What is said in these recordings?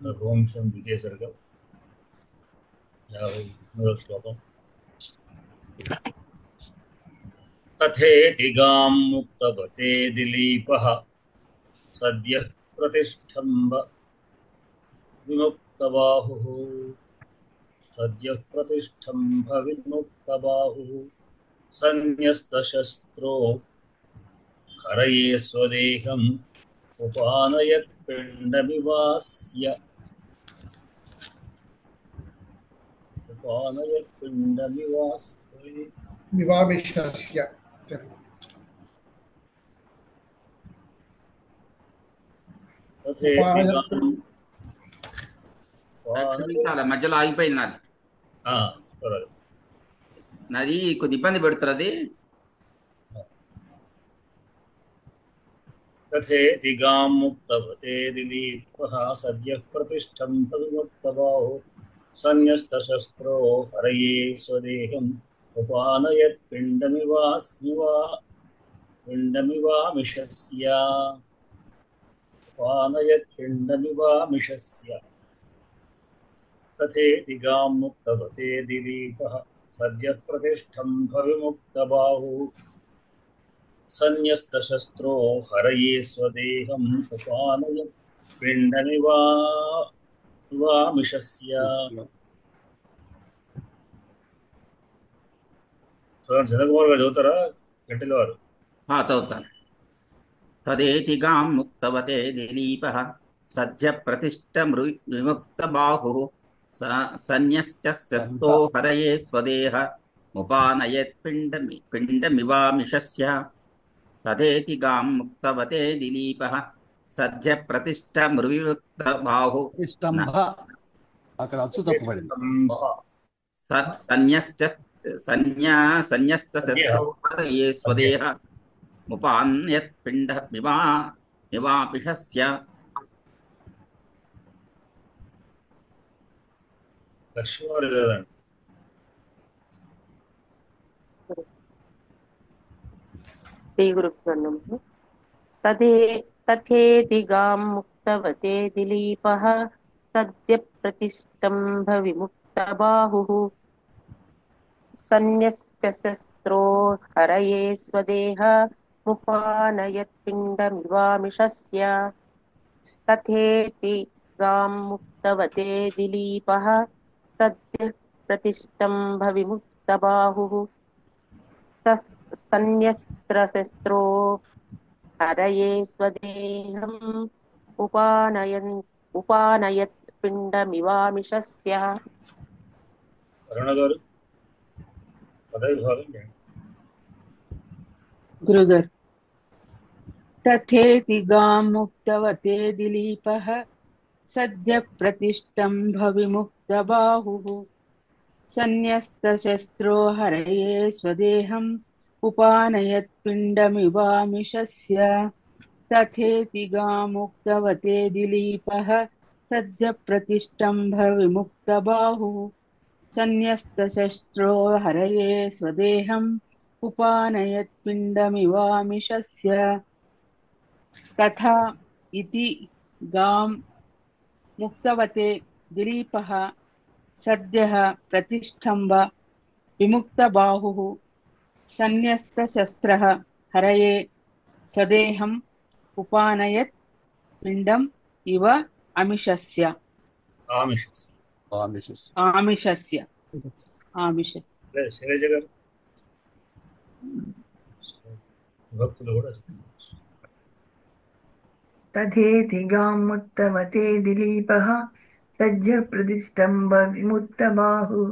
रघुवंशं द्वितीय सर्ग 50 श्लोकम्। तथेति गां मुक्तवते दिलीपः सद्यः प्रतिष्ठम्ब विमुक्तबाहुः। सद्यः प्रतिष्ठम्भ विमुक्तबाहुः सन्न्यस्तशस्त्रो हरये स्वदेहम् उपानयत् पिण्डमिवास्य विवामिषस्य చాలా మధ్యలో ఆగిపోయింది నాది కొద్ది ఇబ్బంది పెడుతున్నది. तथेति गां मुक्तवते दिलीपः सद्यः प्रतिष्ठम्भ विमुक्तबाहुः सन्न्यस्तशस्त्रो हरये स्वदेहम् उपानयत् पिण्डमिवामिषस्य तथेति गां मुक्तवते दिलीपः सद्यः प्रतिष्ठम्भ विमुक्तबाहुः सन्न्यस्तशस्त्रो हरये स्वदेहम् उपानयत् पिण्डमिवामिषस्य। जनकुमार గారు చదువుతారా? గంటల వారు చదువుతాను. తదేతి గాం ముక్తవతే దిలీపః సద్య ప్రతిష్ఠ విముక్త బాహుః సన్యస్తో హరయే స్వదేహ ఉపానయత్ పిండమివామిషస్య. తదేతి గాం ముక్తవతే దిలీపః సద్య ప్రతిష్ఠ మృవిముక్త బాహు సన్యస్తశస్త్రో హరయే స్వదేహ ఉపానయత్ పిండమివామిషస్య. లక్ష్మణ్ చదవండి. तथेति गां मुक्तवते दिलीपः सद्य प्रतिष्ठम्भ विमुक्तबाहुः सन्न्यस्तशस्त्रो हरये स्वदेह उपानयत् पिण्डमिवामिषस्य. तथेति गां मुक्तवते दिलीपः सद्य प्रतिष्ठम्भ विमुक्तबाहुः सन्न्यस्तशस्त्रो हरये स्वदेहम् उपानयत् पिण्डमिवामिषस्य. गुरुधर तथेति गां मुक्तवते दिलीपः सद्य प्रतिष्ठम्भ विमुक्तबाहुः सन्न्यस्तशस्त्रो हरये स्वदेहम् उपानयत् पिण्डमिवामिषस्य. तथेति गां मुक्तवते दिलीपः सद्य प्रतिष्ठम्भ विमुक्तबाहुः सन्न्यस्तशस्त्रो हरये स्वदेहम् उपानयत् पिण्डमिवामिषस्य. तथा इति गां मुक्तवते दिलीपः सद्यः प्रतिष्ठम्भ विमुक्तबाहुः सन्न्यस्तशस्त्रः हरये स्वदेहम् उपानयत् पिण्डम् इव आमिषस्य. तथेति गां मुक्तवते दिलीपः सद्य प्रतिष्ठम्भ विमुक्तबाहुः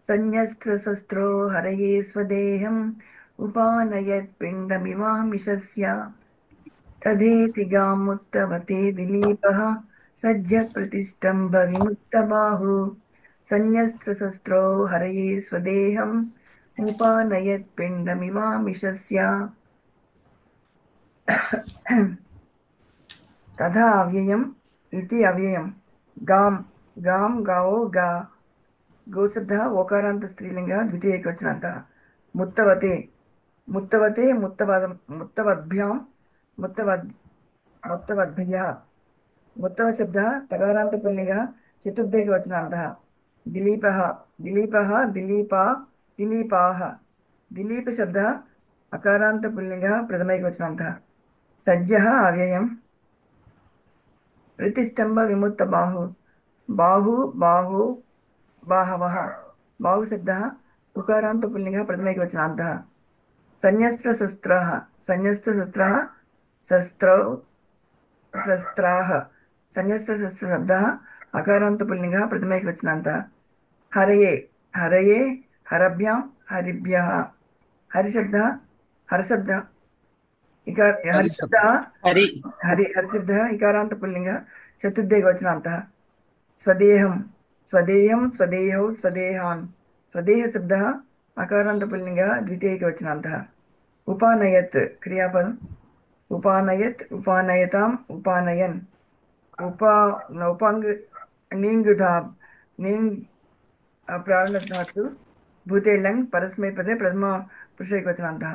सन्न्यस्तशस्त्रो हरये स्वदेहम् उपानयत् पिण्डमिवामिषस्य. तथेति गां मुक्तवते दिलीपः सद्य प्रतिष्ठम्भ विमुक्तबाहुः सन्न्यस्तशस्त्रो हरये स्वदेहम् उपानयत् पिण्डमिवामिषस्य. तथा अव्ययम् इति अव्ययम् गां गां गाओ गा गोशब्दः ओकारान्त स्त्रीलिङ्गः द्वितीय एकवचनान्तः मुक्तवते मुत्तवद्भ्यां मुत्तवद्भ्यः उत्तमशब्दः तकारान्त पुल्लिङ्गः चतुर्देकवचनान्तः दिलीपः दिलीपः दिलीपा दिलीपाः दिलीपशब्दः अकारान्त पुल्लिङ्गः प्रथमैकवचनान्तः सज्जः अव्ययम् प्रतिष्ठम्भविमुक्तबाहु बाहु बाहु बाहवः बाहुशब्दः उकारान्त पुल्लिङ्गः प्रथमैकवचनान्तः संन्यस्त्रशस्त्रः संन्यस्तशस्त्रः शस्त्रौ शस्त्राः संन्यस्तशस्त्रशब्दः अकारान्त पुल्लिङ्गः प्रथमैकवचनान्तः हरये हरये हरभ्यां हरिभ्यः हरिशब्दः हरशब्दः हरिशब्दः हरि हरिशब्दः इकारान्त पुल्लिङ्गः चतुर्देकवचनान्तः स्वदेहं स्वदेयं स्वदेयौ स्वदेहान् स्वदेहशब्दः अकारान्त पुल्लिङ्गः द्वितीयैकवचनान्तः उपानयत् क्रियापदम् उपानयत् उपानयताम् उपानयन् उपाङ् नीङ्गुधा नीङ् प्राणधातु भूते लङ् परस्मैपदे प्रथमा पुरुषैकवचनान्तः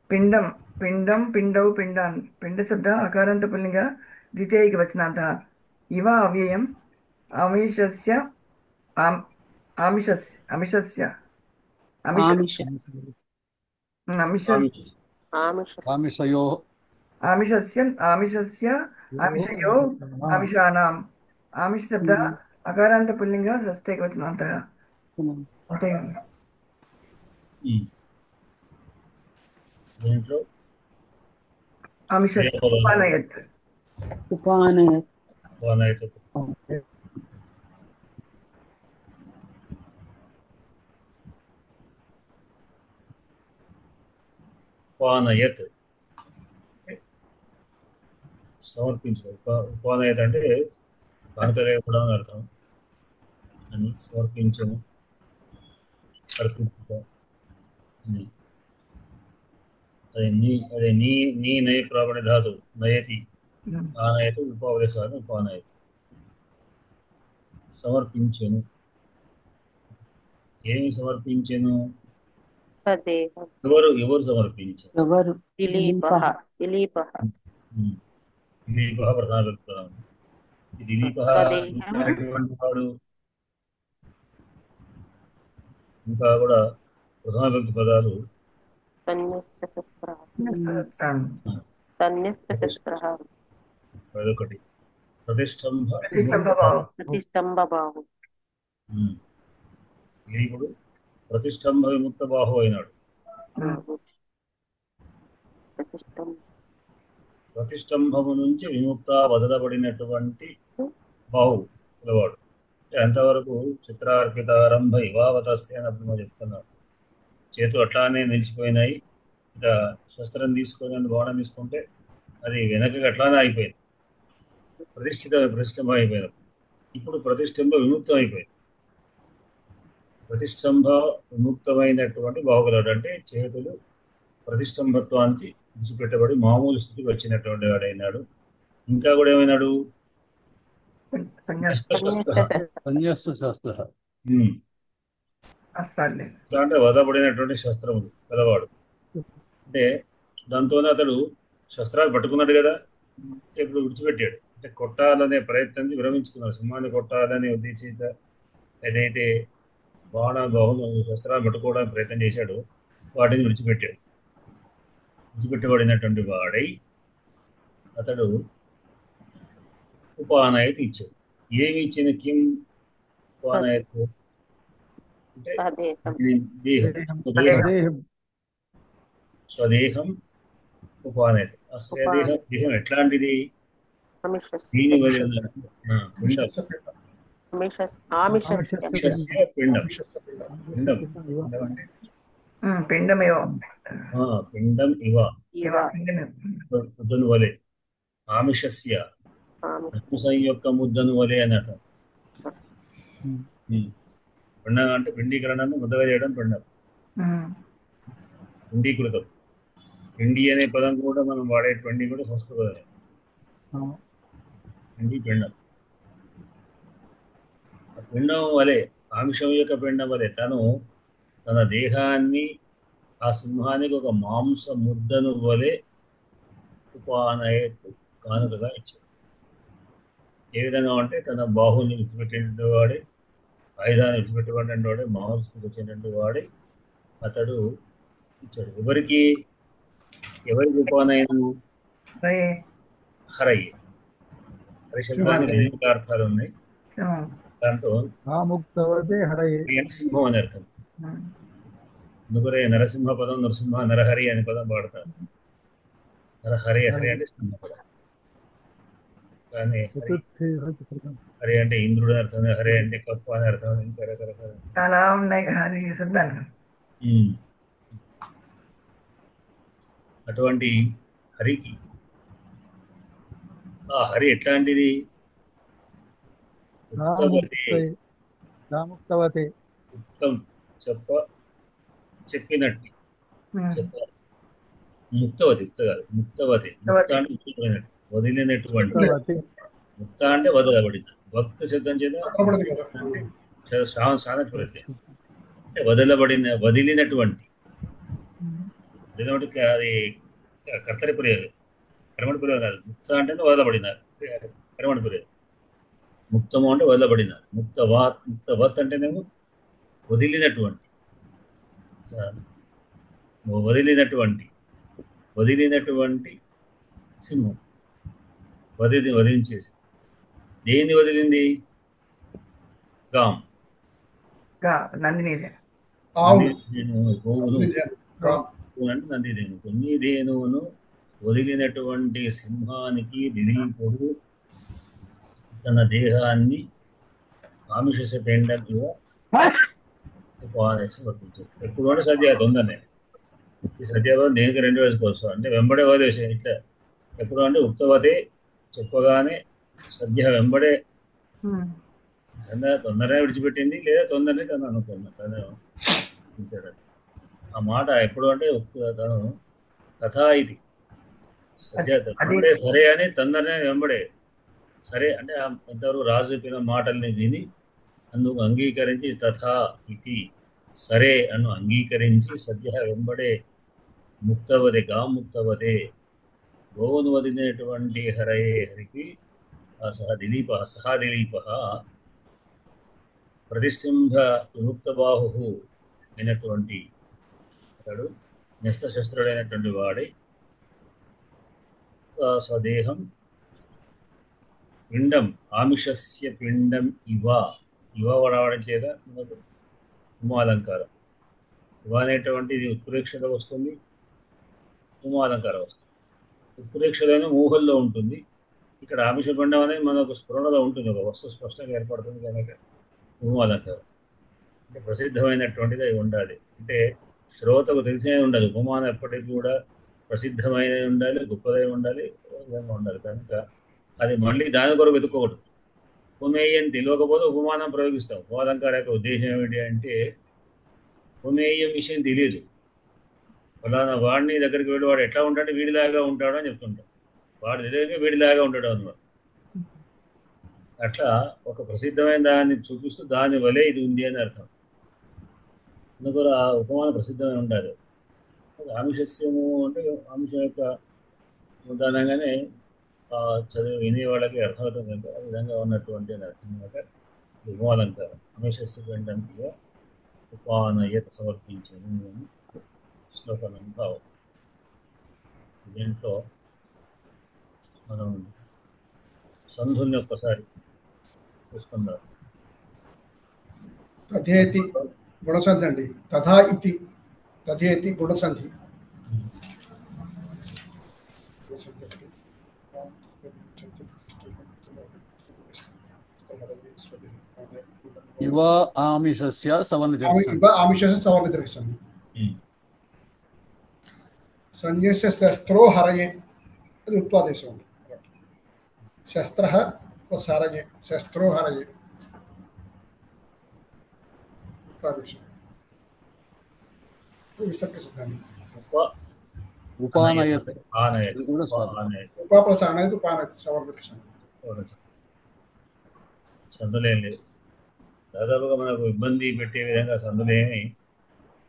पिण्डं पिण्डं पिण्डौ पिण्डान् पिण्डशब्दः अकारान्त पुल्लिङ्गः द्वितीयैकवचनान्तः इव अव्ययम् आमिषस्य आमिषस्य आमिषस्य आमिष आमिष आमिषस्य आमिषस्य आमिषस्य आमिषयो आमिषाणाम् आमिषशब्दः अकारान्त पुल्लिङ्गः षष्ठैकवचनान्तः దీంట్లో आमिषस्य उपानयत् उपानयत् ఉపానయత్ ఉపానయత్ సమర్పించు ఉపానయత్ అంటే కానుకలేపడం అని అర్థం. అని సమర్పించను అర్పించుట అని అదే నీ నయ ప్రాపణ ధాతు నయతి ఆనయతు ఉపావదేశాన్ని ఉపానయతు సమర్పించెను. ఏమి సమర్పించెను? स्वदेहं ఎవరు సమర్పించారు? ఎవరు दिलीपः दिलीपः దిలీప ప్రధాన వ్యక్తి. ఈ దిలీప స్వదేహం. ఎటువంటి వాడు? ఇంకా కూడా ప్రధాన వ్యక్తి పదాలు सन्यस्य शस्त्रः सहस्राणि सन्यस्य शस्त्रः అదొకటి. ప్రతిష్టంభ प्रतिष्ठम्भभावः प्रतिष्ठम्भबाहु దిలీపుడు ప్రతిష్టంభ విముక్త బాహు అయినాడు. ప్రతిష్టంభము నుంచి విముక్త వదలబడినటువంటి బాహు పిలవాడు. అంతవరకు చిత్రార్పితారంభ ఇవావతస్థే అన్నప్పుడు మనం చెప్తున్నాం. చేతులు అట్లానే నిలిచిపోయినాయి. ఇక శస్త్రం తీసుకొని బాణం తీసుకుంటే అది వెనకకి అట్లానే అయిపోయింది. ప్రతిష్టంభం అయిపోయినప్పుడు ఇప్పుడు ప్రతిష్టంభ విముక్తం అయిపోయింది. ప్రతిష్టంభ విముక్తమైనటువంటి బాహుగలడు అంటే చేతులు ప్రతిష్టంభత్వానికి విడిచిపెట్టబడి మామూలు స్థితికి వచ్చినటువంటి వాడైనాడు. ఇంకా కూడా ఏమైనాడు? అంటే వదబడినటువంటి శస్త్రములు కలవాడు. అంటే దాంతోనే అతడు శస్త్రాలు పట్టుకున్నాడు కదా, ఇప్పుడు విడిచిపెట్టాడు. అంటే కొట్టాలనే ప్రయత్నం విరమించుకున్నాడు. సింహాన్ని కొట్టాలనే ఉద్దేశిత ఏదైతే బాహును శస్త్రాలు పట్టుకోవడానికి ప్రయత్నం చేశాడు వాటిని విడిచిపెట్టాడు. విడిచిపెట్టబడినటువంటి వాడై అతడు ఉపానయత్ ఇచ్చాడు. ఏమి ఇచ్చిన? కిం ఉపానయత్ అంటే స్వదేహం ఉపానయత్. ఆ దేహం ఎట్లాంటిది? దీని పిండం పిండం ఇవ ముద్దను వలె. ఆమిషస్య మాంసం యొక్క ముద్దను వలె అన్నట. పిండం అంటే పిండీకరణను ముద్దగా చేయడం పిండం. పిండీకృతం. పిండి అనే పదం కూడా మనం వాడే పిండి కూడా సంస్కృత పదమే. పిండి పిండం. పిండం వలె, ఆమిషం యొక్క పిండం వలె తను తన దేహాన్ని ఆ సింహానికి ఒక మాంస ముద్దను వలె ఉపానయత్ కానుకగా ఇచ్చాడు. ఏ విధంగా అంటే తన బాహుని విడిచిపెట్టినటువంటి వాడే, ఆయుధాన్ని విడిచిపెట్టబడినటువంటి వాడే, మామూలు స్థితికి వచ్చినటువంటి వాడే అతడు ఇచ్చాడు. ఎవరి ఉపనయనం? రయే హరయ్య. హరి శబ్దానికి అనేక అర్థాలు ఉన్నాయి. సింహం. దాంట్లో ముక్తవతే హరయే హరి అంటే సింహం అని అర్థం. అందుకనే నరసింహ పదం, నరసింహ నరహరి అనే పదం వాడతారు. హరి అంటే సింహ పదం. కానీ హరి అంటే ఇంద్రుడు అని అర్థం, హరి అంటే కప్ప అని అర్థం, ఇంకా రకరకాల. చాలా ఉన్నాయి హరి శబ్దాలు. అటువంటి హరికి ఆ హరి ఎట్లాంటిది? ఉత్తం చెప్పినట్టు ముక్తవతి. కాదు ముక్తవతి. ముక్త అంటే ముక్తమైనట్టు, వదిలినటువంటి. ముక్త అంటే వదలబడిన. భక్త శబ్దం చేత సానత్వతి అంటే వదిలినటువంటి. అది కర్తరి ప్రయోగం, కర్మడి ప్రయోగం కాదు. ముక్త అంటే వదలబడిన, కర్మడి ప్రయోగం. ముక్తము అంటే వదలబడిన. ముక్తవత్ అంటేనేమో వదిలినటువంటి సింహం. వదిలించేసి. దేన్ని వదిలింది? గాం, నందిని, అంటే నందిదేను. నందిదేనువును వదిలినటువంటి సింహానికి దిలీపుడు తన దేహాన్ని ఆమిష పెండంగా సమర్పించారు. ఎప్పుడు అంటే సద్య తొందరనే. ఈ సద్యవాదం దేనికి 2 వేసుకోవచ్చు. అంటే వెంబడే వదిలేసే. ఇట్లా ఎప్పుడు అంటే ఉక్తవతే చెప్పగానే సద్య వెంబడే తొందరనే విడిచిపెట్టింది, లేదా తొందరనే తను అనుకున్నా తను. ఆ మాట ఎప్పుడు అంటే తను తథా ఇది సద్య సరే అని తొందరనే వెంబడే. సరే అంటే ఎంతవరకు రాజు చెప్పిన మాటల్ని విని అందుకు అంగీకరించి తథా ఇది సరే అను అంగీకరించి సద్య వెంబడే ముక్తవదే ముక్తవదే గోవును వదిలినటువంటి హరికి సహ దిలీప ప్రతిష్ఠింభ విముక్త బాహు అయినటువంటి అతడు న్యస్తశస్త్రుడైనటువంటి వాడే స్వదేహం పిండం ఆమిషస్య పిండం ఇవ రావడం చేత మనకు ఉమాలంకారం. ఇవ అనేటువంటి ఇది ఉత్ప్రేక్షత వస్తుంది, ఉమాలంకారం వస్తుంది. ఉత్ప్రేక్షతమైన ఊహల్లో ఉంటుంది. ఇక్కడ ఆమిష పిండం అనేది మనకు స్ఫురణలో ఉంటుంది, ఒక వస్తువు స్పష్టంగా ఏర్పడుతుంది కనుక ఉమాలంకారం. అంటే ప్రసిద్ధమైనటువంటిది అవి ఉండాలి. అంటే శ్రోతకు తెలిసే ఉండదు. ఉపమానం ఎప్పటికీ కూడా ప్రసిద్ధమైనది ఉండాలి, గొప్పదై ఉండాలి, విధంగా ఉండాలి. కనుక అది మళ్ళీ దాని కొరకు వెతుక్కోకూడదు. ఉపమేయం తెలియకపోతే ఉపమానం ప్రయోగిస్తాం. ఉపమాలంకార యొక్క ఉద్దేశం ఏమిటి అంటే ఉపమేయం విషయం తెలియదు. ఫలానా వాడిని దగ్గరికి వెళ్ళి వాడు ఎట్లా ఉంటాడు, వీడిలాగా ఉంటాడు అని చెప్తుంటాం. వాడు తెలియక వీడిలాగా ఉంటాడు అన్నమాట. అట్లా ఒక ప్రసిద్ధమైన దాన్ని చూపిస్తూ దాని వలె ఇది ఉంది అని అర్థం. అందుకు ఆ ఉపమానం ప్రసిద్ధమైన ఉండాలి. ఆమిషస్యము అంటే ఆమిషం యొక్క ఉదాహరణగానే చదివి వినే వాళ్ళకి అర్థమవుతుంది కనుక ఆ విధంగా ఉన్నటువంటి అర్థం కనుక ఉపమాలంకారం. ఆమిషస్య పిండంగా ఉపానయత సమర్పించను అని శ్లోకం భావం. దీంట్లో మనం సంధుల్ని ఒక్కసారి చూసుకుందాం. తథేతి గుణసంధి అండి. తథా ఇతి తథేతి గుణసంధి. ఇవ ఆమిషస్య సవర్ణ తిరగసంధి. సన్యస్య శస్త్రో హరయే, అది ఉత్పాదేశం ఉంది. శస్త్ర ప్లస్ హరయే, శస్త్రో హరయే ఉత్పాదేశం. విస్తర్క సిద్ధాన్ని ఉపానయత్ ఉపా ప్లస్ ఆనయత్ ఉపానయత్ సవర్ణ సందులేం లేదు. దాదాపుగా మనకు ఇబ్బంది పెట్టే విధంగా సందులేమి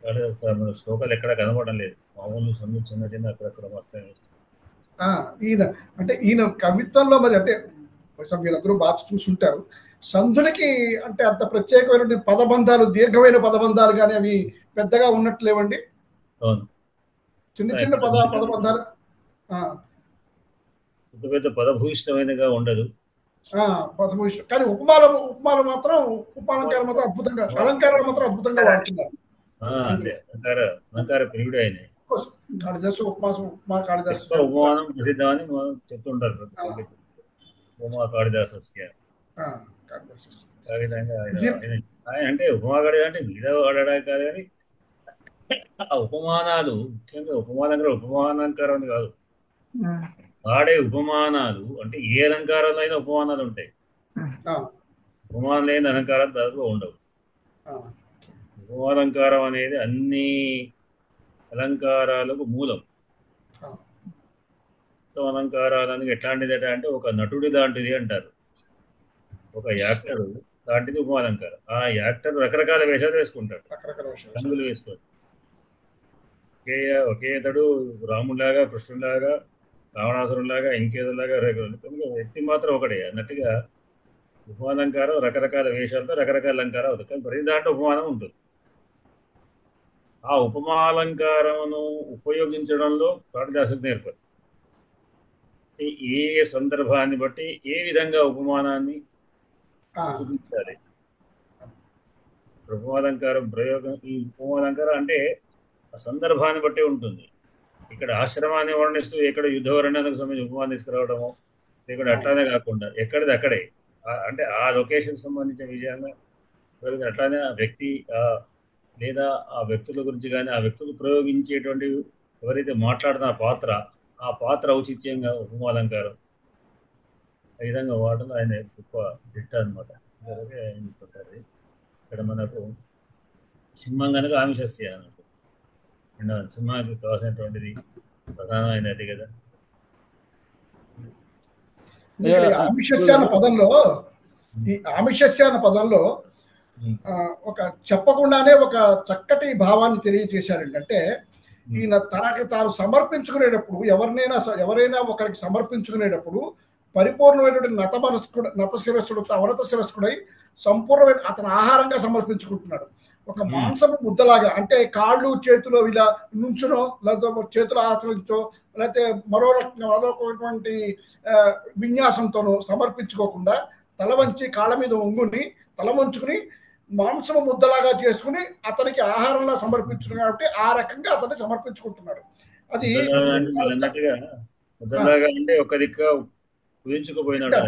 మన శ్లోకాలు ఎక్కడ కనపడడం లేదు. మామూలు సందు చిన్న చిన్న అక్కడక్కడ మాత్రమే వేస్తాం. ఈయన అంటే ఈయన కవిత్వంలో మరి అంటే వీళ్ళందరూ బాగా చూసుంటారు. సంధులకి అంటే అంత ప్రత్యేకమైన పదబంధాలు, దీర్ఘమైన పదబంధాలు కానీ అవి పెద్దగా ఉన్నట్లేవండి. అవును, చిన్న చిన్న పదబంధాలు పెద్ద పెద్ద పదభూయిష్టమైనగా ఉండదు. పదభూయిష్టం. కానీ ఉపమాలు మాత్రం ఉపమాలంకారం మాత్రం అద్భుతంగా, అలంకారాలు మాత్రం అద్భుతంగా వాడుతున్నారు. అంటే అలంకార ప్రియుడు ఆయన. కాళిదాసు ఉపమా కాళిదాసు ఉపమానం ప్రసిద్ధమని మనం చెప్తుంటారు. ఉపమా కాళిదాసస్య. ఆ విధంగా ఆయన అంటే ఉపమా కాళిదాసు అంటే మీద వాడడా కాదు, కానీ ఆ ఉపమానాలు ముఖ్యంగా ఉపమానంకారం అని కాదు, వాడే ఉపమానాలు అంటే ఏ అలంకారంలో అయినా ఉపమానాలు ఉంటాయి. ఉపమానం లేని అలంకారాలు దాదాపు ఉండవు. ఉపమాలంకారం అనేది అన్ని అలంకారాలకు మూలం. మొత్తం అలంకారాలను ఎట్లాంటిది అంటే ఒక నటుడి లాంటిది అంటారు, ఒక యాక్టర్ లాంటిది ఉపమాలంకారం. ఆ యాక్టర్ రకరకాల వేషాలు వేసుకుంటాడు, రంగులు వేసుకుంటాడు. ఒకే అతడు రాముడిలాగా, కృష్ణుడిలాగా, రావణాసురులాగా, ఇంకేదోలాగా వ్యక్తి మాత్రం ఒకటే అన్నట్టుగా ఉపమాలంకారం రకరకాల వేషాలతో రకరకాల అలంకారం అవుతుంది. కానీ ప్రతి దాంట్లో ఉపమానం ఉంటుంది. ఆ ఉపమాలంకారమును ఉపయోగించడంలో కాళిదాసుకు నేర్పరు. ఏ సందర్భాన్ని బట్టి ఏ విధంగా ఉపమానాన్ని చూపించాలి. ఉపమాలంకారం ప్రయోగం, ఈ ఉపమాలంకారం అంటే ఆ సందర్భాన్ని బట్టి ఉంటుంది. ఇక్కడ ఆశ్రమాన్ని వర్ణిస్తూ ఎక్కడ యుద్ధ వర్ణనకు సంబంధించి ఉపమానం తీసుకురావడము, ఇక్కడ అట్లానే కాకుండా ఎక్కడిది అక్కడే అంటే ఆ లొకేషన్ సంబంధించిన విజయంగా అట్లానే ఆ వ్యక్తి లేదా ఆ వ్యక్తుల గురించి కానీ ఆ వ్యక్తులు ప్రయోగించేటువంటి ఎవరైతే మాట్లాడిన ఆ పాత్ర ఔచిత్యంగా ఉపమాలంకారం ఆ విధంగా వాటలో ఆయన గొప్ప దిట్ట అనమాట. ఇక్కడ మనకు సింహం కనుక ఆమిషస్య అన్నట్టు, సింహానికి కావాల్సినటువంటిది ప్రధానమైనది కదా. ఆమిషస్య అన్న పదంలో ఒక చెప్పకుండానే ఒక చక్కటి భావాన్ని తెలియజేశారండి. అంటే ఈయన తనకి తాను సమర్పించుకునేటప్పుడు ఎవరైనా ఒకరికి సమర్పించుకునేటప్పుడు పరిపూర్ణమైనటువంటి నత శిరస్సుడు, అవనత శిరస్సుడై సంపూర్ణమైన అతను ఆహారంగా సమర్పించుకుంటున్నాడు. ఒక మాంసము ముద్దలాగా, అంటే కాళ్ళు చేతులు ఇలా నుంచునో, లేకపోతే చేతులు ఆచరించో, లేకపోతే మరొకటువంటి విన్యాసంతోనో సమర్పించుకోకుండా తల వంచి కాళ్ళ మీద ఒంగుని తల వంచుకుని మాంసము ముద్దలాగా చేసుకుని అతనికి ఆహారంలా సమర్పించుకున్నాడు. కాబట్టి ఆ రకంగా అతన్ని సమర్పించుకుంటున్నాడు. అది అంటే ఒక దిక్కు కుదించుకుపోయినాడు,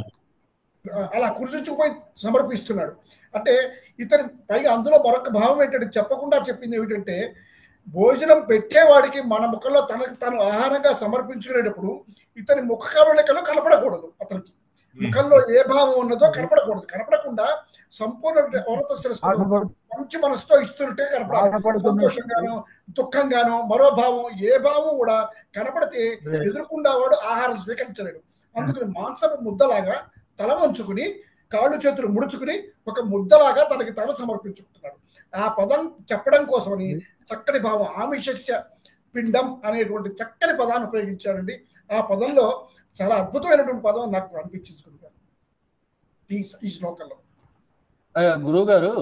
అలా కుర్చుకుపోయి సమర్పిస్తున్నాడు. అంటే ఇతని పైగా అందులో మరొక భావం ఏంటంటే చెప్పకుండా చెప్పింది ఏమిటంటే, భోజనం పెట్టేవాడికి మన ముఖంలో తనకు తాను ఆహారంగా సమర్పించుకునేటప్పుడు ఇతని ముఖ కవళికలు కనపడకూడదు. అతనికి ముఖంలో ఏ భావం ఉన్నదో కనపడకూడదు. కనపడకుండా సంపూర్ణ మంచి మనసుతో ఇస్తుంటే కనపడాలి. సంతోషంగానో దుఃఖంగానో మరో భావం ఏ భావం కూడా కనపడితే ఎదురుకుండా వాడు ఆహారం స్వీకరించలేడు. అందుకని మాంసపు ముద్దలాగా తల వంచుకుని కాళ్ళు చేతులు ముడుచుకుని ఒక ముద్దలాగా తనకి తాను సమర్పించుకుంటున్నాడు. ఆ పదం చెప్పడం కోసమని చక్కటి భావం ఆమిషస్య పిండం అనేటువంటి చక్కని పదాన్ని ఉపయోగించారండి. ఆ పదంలో చాలా అద్భుతమైనటువంటి పదం నాకు అనిపించుకుంటాను ఈ శ్లోకంలో. గురువు గారు,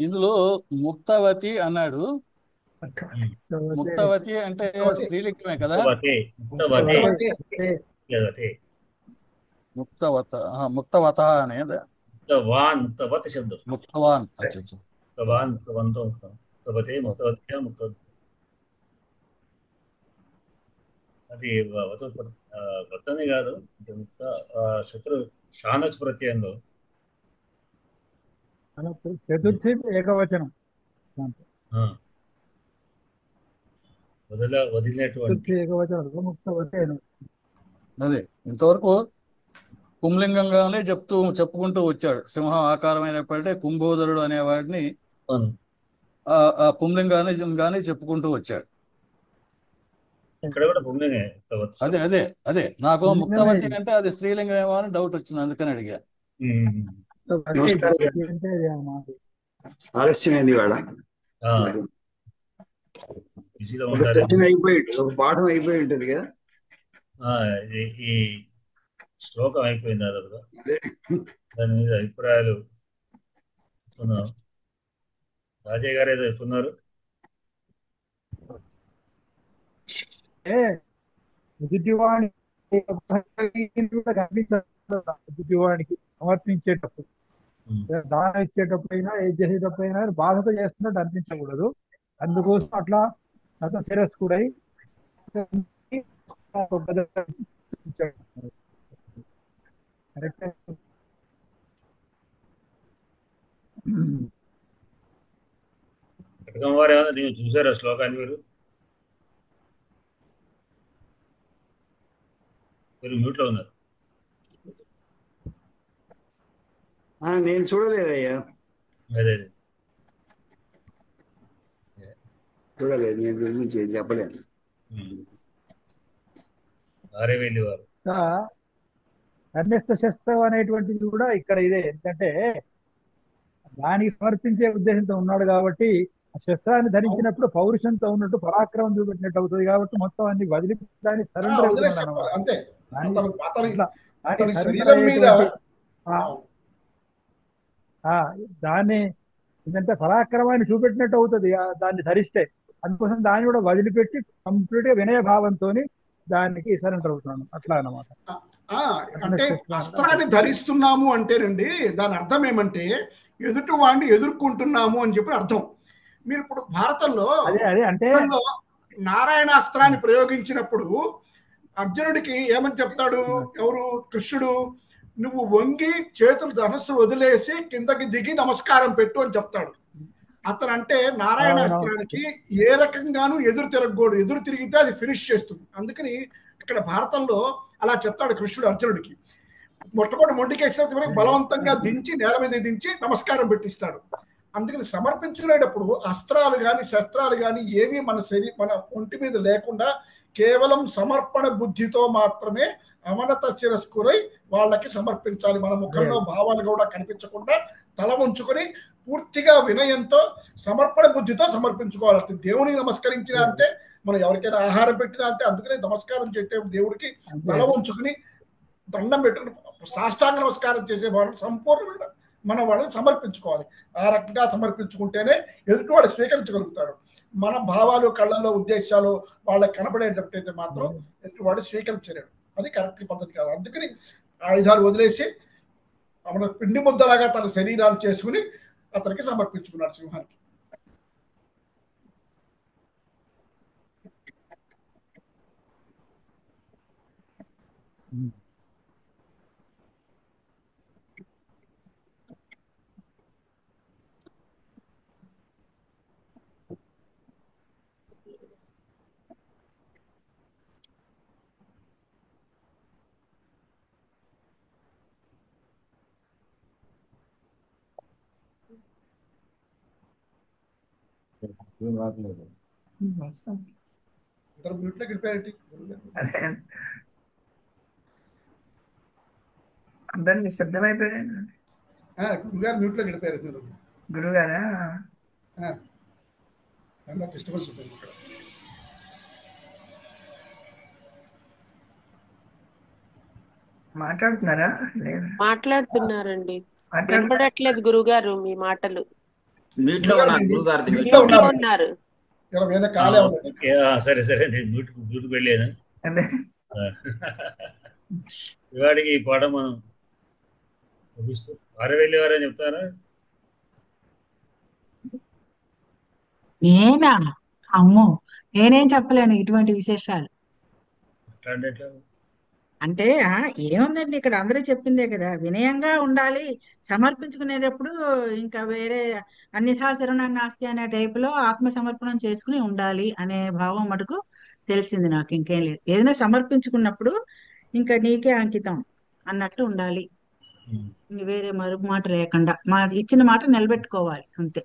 ఇందులో ముక్తవతి అన్నాడు. ముక్తవతి అంటే స్త్రీలింగమే కదా. ముక్తవత అనేది ముక్తవాన్. అది వర్తనే కాదు, శత్రు షానచ్ ప్రత్యయంలో చతుర్థి ఏకవచనం వదిలినటువంటి అదే ఇంతవరకు పుంలింగంగానే చెప్పుకుంటూ వచ్చాడు. సింహం ఆకారమైనప్పటికీ కుంభోదరుడు అనేవాడిని ఆ పుంలింగానే చెప్పుకుంటూ వచ్చాడు. ఇక్కడ కూడా పుంలింగే. అదే నాకు ముక్తవతి అంటే అది స్త్రీలింగం ఏమో అని డౌట్ వచ్చింది, అందుకని అడిగా. ఆలస్యమైంది వాడ అయిపోయి ఒక పాఠం అయిపోయి ఉంటుంది కదా. ఈ శ్లోకం అయిపోయింది దాదాపుగా. దాని మీద అభిప్రాయాలు చెప్తున్నాం. రాజయ్య గారు ఏదో చెప్తున్నారు. ఏ ఎదుటివాణి కూడా కనిపించదు ఎదుటివానికి సమర్పించేటప్పుడు, దానం ఇచ్చేటప్పుడైనా ఏది చేసేటప్పుడైనా బాధతో చేస్తున్నట్టు అనిపించకూడదు. అందుకోసం అట్లా అతను శిరస్కుడై కరెక్ట్. కటకం వారు ఏమన్నా దీన్ని చూసారా శ్లోకాన్ని? మీరు మ్యూట్లో ఉన్నారు. నేను చూడలేదయ్యా, అదే చూడలేదు. నేను దీని గురించి ఏం చెప్పలేదు. ఆరే వెళ్ళి వారు కర్ణస్థ శస్త్రం అనేటువంటిది కూడా ఇక్కడ ఇదే. ఎందుకంటే దానికి సమర్పించే ఉద్దేశంతో ఉన్నాడు కాబట్టి ఆ శస్త్రాన్ని ధరించినప్పుడు పౌరుషంతో ఉన్నట్టు పరాక్రమం చూపెట్టినట్టు అవుతుంది. కాబట్టి మొత్తం అన్ని వదిలి దాన్ని సరెండర్ అవుతున్నాడు అన్నమాట. అంతే. దానికి శరీరం సరెండర్ మీద దాన్ని ఏంటంటే పరాక్రమాన్ని చూపెట్టినట్టు అవుతుంది దాన్ని ధరిస్తే. అందుకోసం దాన్ని కూడా వదిలిపెట్టి కంప్లీట్ గా వినయ భావంతో దానికి సరెండర్ అవుతున్నాను అట్లా అన్నమాట. అంటే అస్త్రాన్ని ధరిస్తున్నాము అంటేనండి దాని అర్థం ఏమంటే ఎదుటి వాడిని ఎదుర్కొంటున్నాము అని చెప్పి అర్థం. మీరు ఇప్పుడు భారతంలో అదే అంటే నారాయణాస్త్రాన్ని ప్రయోగించినప్పుడు అర్జునుడికి ఏమని చెప్తాడు? ఎవరు? కృష్ణుడు, నువ్వు వంగి చేతులు ధనస్సు వదిలేసి కిందకి దిగి నమస్కారం పెట్టు అని చెప్తాడు. అతను అంటే నారాయణాస్త్రానికి ఏ రకంగానూ ఎదురు తిరగకూడదు, ఎదురు తిరిగితే అది ఫినిష్ చేస్తుంది. అందుకని ఇక్కడ భారతంలో అలా చెప్తాడు కృష్ణుడు అర్జునుడికి. మొట్టమొదటి మొండికేశ్వర బలవంతంగా దించి నేల మీద దించి నమస్కారం పెట్టిస్తాడు. అందుకని సమర్పించుకునేటప్పుడు అస్త్రాలు కానీ శస్త్రాలు కానీ ఏవి మన ఒంటి మీద లేకుండా కేవలం సమర్పణ బుద్ధితో మాత్రమే అమనత శిరస్కురై వాళ్ళకి సమర్పించాలి. మన ముఖంలో భావాలు కూడా కనిపించకుండా తల ఉంచుకొని పూర్తిగా వినయంతో సమర్పణ బుద్ధితో సమర్పించుకోవాలి. దేవునికి నమస్కరించినా అంతే, మనం ఎవరికైనా ఆహారం పెట్టినా అంతే. అందుకనే నమస్కారం చేసేటప్పుడు దేవుడికి తల ఉంచుకుని దండం పెట్టుకుని సాష్టాంగ నమస్కారం చేసే వాళ్ళని సంపూర్ణమైన మన వాళ్ళని సమర్పించుకోవాలి. ఆ రకంగా సమర్పించుకుంటేనే ఎదుటివాడు స్వీకరించగలుగుతాడు. మన భావాలు కళ్ళల్లో ఉద్దేశాలు వాళ్ళకి కనపడేటట్టయితే మాత్రం ఎదుటివాడు స్వీకరించలేడు. అది కరెక్ట్ పద్ధతి కాదు. అందుకని ఆయుధాలు వదిలేసి మన పిండి ముద్దలాగా తన శరీరాన్ని చేసుకుని అతనికి సమర్పించుకున్నాడు సింహానికి. ఇద్దరు మ్యూట్లోకి వెళ్ళిపోయారండి. అందరు నిశ్శబ్దమైపోయారండి. గురుగారు మ్యూట్లోకి వెళ్ళిపోయారు. గురుగారా డిస్టర్బెన్స్ ఉంటుంది ఇక్కడ. మాట్లాడుతున్నారా? మాట్లాడుతున్నారండి, వినపడట్లేదు గురుగారు మీ మాటలు. మీట్ లో ఉన్నారు గురుగారు. ఉన్నారు. సరే సరే మ్యూట్ వెళ్ళాను. ఇవాడికి ఈ పాట మనం ముగిస్తూ ఆరవెల్లి వారని చెప్తారా? నేనా? అమ్మో, నేనేం చెప్పలేను ఇటువంటి విశేషాలు. అంటే ఏముందండి, ఇక్కడ అందరూ చెప్పిందే కదా, వినయంగా ఉండాలి. సమర్పించుకునేటప్పుడు ఇంకా వేరే అన్యథా శరణం నాస్తి అనే టైపులో ఆత్మ సమర్పణం చేసుకుని ఉండాలి అనే భావం మటుకు తెలిసింది నాకు. ఇంకేం లేదు. ఏదైనా సమర్పించుకున్నప్పుడు ఇంకా నీకే అంకితం అన్నట్టు ఉండాలి. వేరే మరొక మాట లేకుండా ఇచ్చిన మాట నిలబెట్టుకోవాలి అంతే.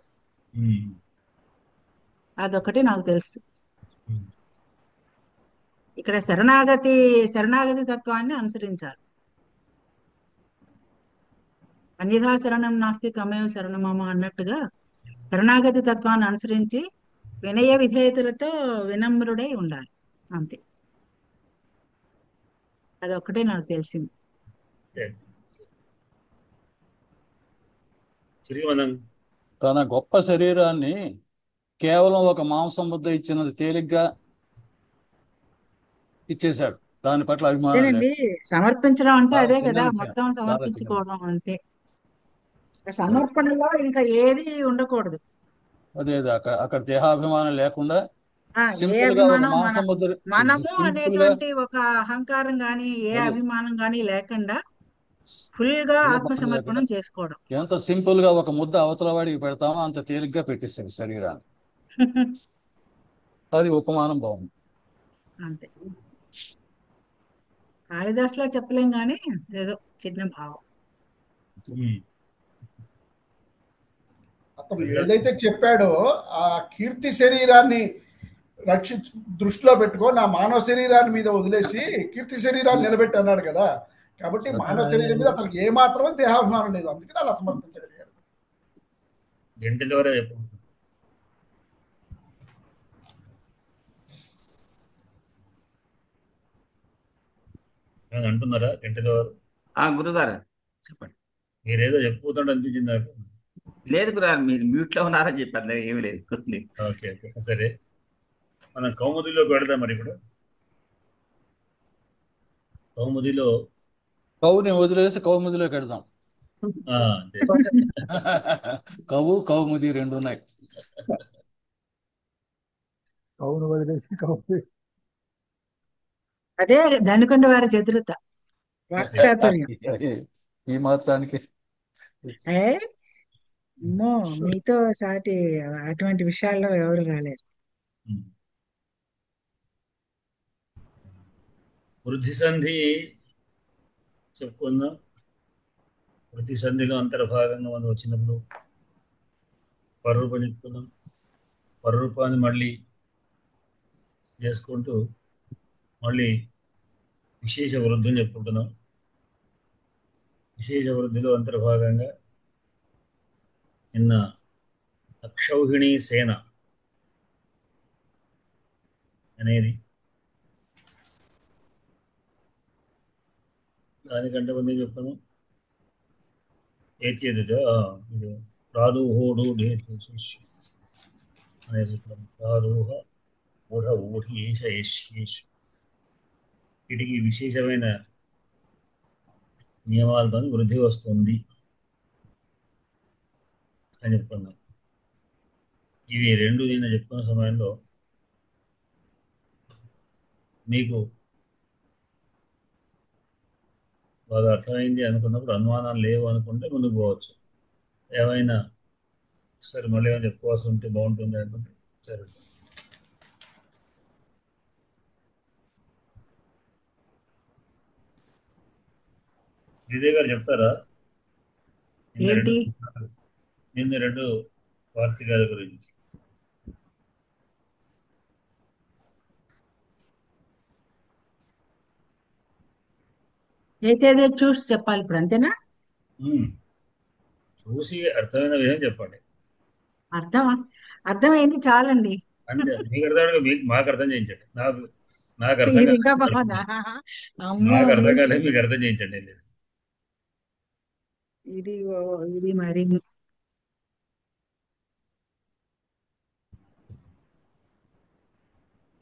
అదొకటి నాకు తెలుసు. ఇక్కడ శరణాగతి తత్వాన్ని అనుసరించాలి. అన్యథా శరణం నాస్తి త్వమేవ శరణమమ అన్నట్టుగా శరణాగతి తత్వాన్ని అనుసరించి వినయ విధేయతలతో వినమ్రుడై ఉండాలి అంతే. అదొక్కటే నాకు తెలిసింది. తిరిగి మనం తన గొప్ప శరీరాన్ని కేవలం ఒక మాంసం ముద్ద ఇచ్చినంత తేలిగ్గా ఇచ్చేశాడు. దాని పట్ల అభిమానం అదేనండి, లేదు. సమర్పించడం అంటే చాలా అదే చిన్న కదా, విషయం, మొత్తం చాలా చిన్న విషయం. సమర్పించుకోవడం అంటే. సమర్పణలో ఇంకా ఏది ఉండకూడదు. అదే అక్కడ దేహాభిమానం లేకుండా ఏ సింపుల్ గా ఒక అభిమానం మాంసం ముద్ద మనము సింపుల్ గా అనేటువంటి ఒక అహంకారం గాని ఏ అదే అభిమానం గాని లేకుండా ఫుల్ గా ఆత్మ దేహాభిమానం లేకుండా సమర్పణం చేసుకోవడం. ఎంత సింపుల్ గా ఒక ముద్ద అవతల వాడికి పెడతామో అంత తేలిగ్గా పెట్టేశాడు శరీరాన్ని. అది ఉపమానం బాగుంది. అంతే, కాళిదాసులా చెప్పలేం గాని ఏదో చిన్న భావం. అతను ఏదైతే చెప్పాడో ఆ కీర్తి శరీరాన్ని దృష్టిలో పెట్టుకో, నా మానవ శరీరాన్ని మీద వదిలేసి కీర్తి శరీరాన్ని నిలబెట్టి అన్నాడు కదా. కాబట్టి మానవ శరీరం మీద అతనికి ఏ మాత్రమే దేహాభిమానం లేదు, అందుకని అలా సమర్పించగలిగాడు. గంటల ద్వారా అంటున్నారా గంటల వారు? గురుగారు చెప్పండి. మీరేదో చెప్పుకుంటే అనిపించింది నాకు. లేదు గురుగారు, మీరు మ్యూట్ లో ఉన్నారని చెప్పారు, ఏమి లేదు. ఓకే ఓకే, సరే. మనం కౌముదిలోకి వెళదాం. మరి ఇప్పుడు కౌముదిలో కవుని వదిలేసి కౌముదిలోకి వెళ్దాం. అంతే. కౌముది రెండు ఉన్నాయి. కవును వదిలేసి కవు అదే ధనుకొండ వారి చతురత, వాక్చాతుర్యం. ఈ మాత్రానికి అమ్మో, మీతో సాటి అటువంటి విషయాల్లో ఎవరు రాలేరు. వృద్ధి సంధి చెప్పుకుందాం. వృద్ధి సంధిలో అంతర్భాగంగా మనం వచ్చినప్పుడు పరరూపం చెప్పుకుందాం. పరరూపాన్ని మళ్ళీ చేసుకుంటూ మళ్ళీ విశేష వృద్ధిని చెప్పుకుంటున్నాం. విశేష వృద్ధిలో అంతర్భాగంగా నిన్న అక్షౌహిణీ సేన అనేది, దానికంటే ముందే చెప్పాను. ఏచేదిగా ఇది ప్రాదూహోడు అనే సూత్రం. ప్రాదూహ ఊఢ ఊఢి ఏష ఏష్. వీటికి విశేషమైన నియమాలతో వృద్ధి వస్తుంది అని చెప్పుకున్నాం. ఇవి రెండు నేను చెప్పుకున్న సమయంలో మీకు బాగా అర్థమైంది అనుకున్నప్పుడు, అనుమానాలు లేవు అనుకుంటే ముందుకు పోవచ్చు. ఏమైనా సరే మళ్ళీ ఏమైనా చెప్పుకోవాల్సి ఉంటే బాగుంటుంది అనుకుంటే సరే. శ్రీదేవి గారు చెప్తారా నిన్న రెండు వార్తికాల గురించి? ఏదేదో చూసి చెప్పాలి ఇప్పుడు, అంతేనా? చూసి అర్థమైన విధంగా చెప్పండి. అర్థమైంది చాలండి. అంటే మీకు అర్థం, మాకు అర్థం చేయించండి. నాకు అర్థం ఇది ఇంకా బాగుందా? నాకు అర్థం కాలేదు, మీకు అర్థం చేయించండి. ఇది మరి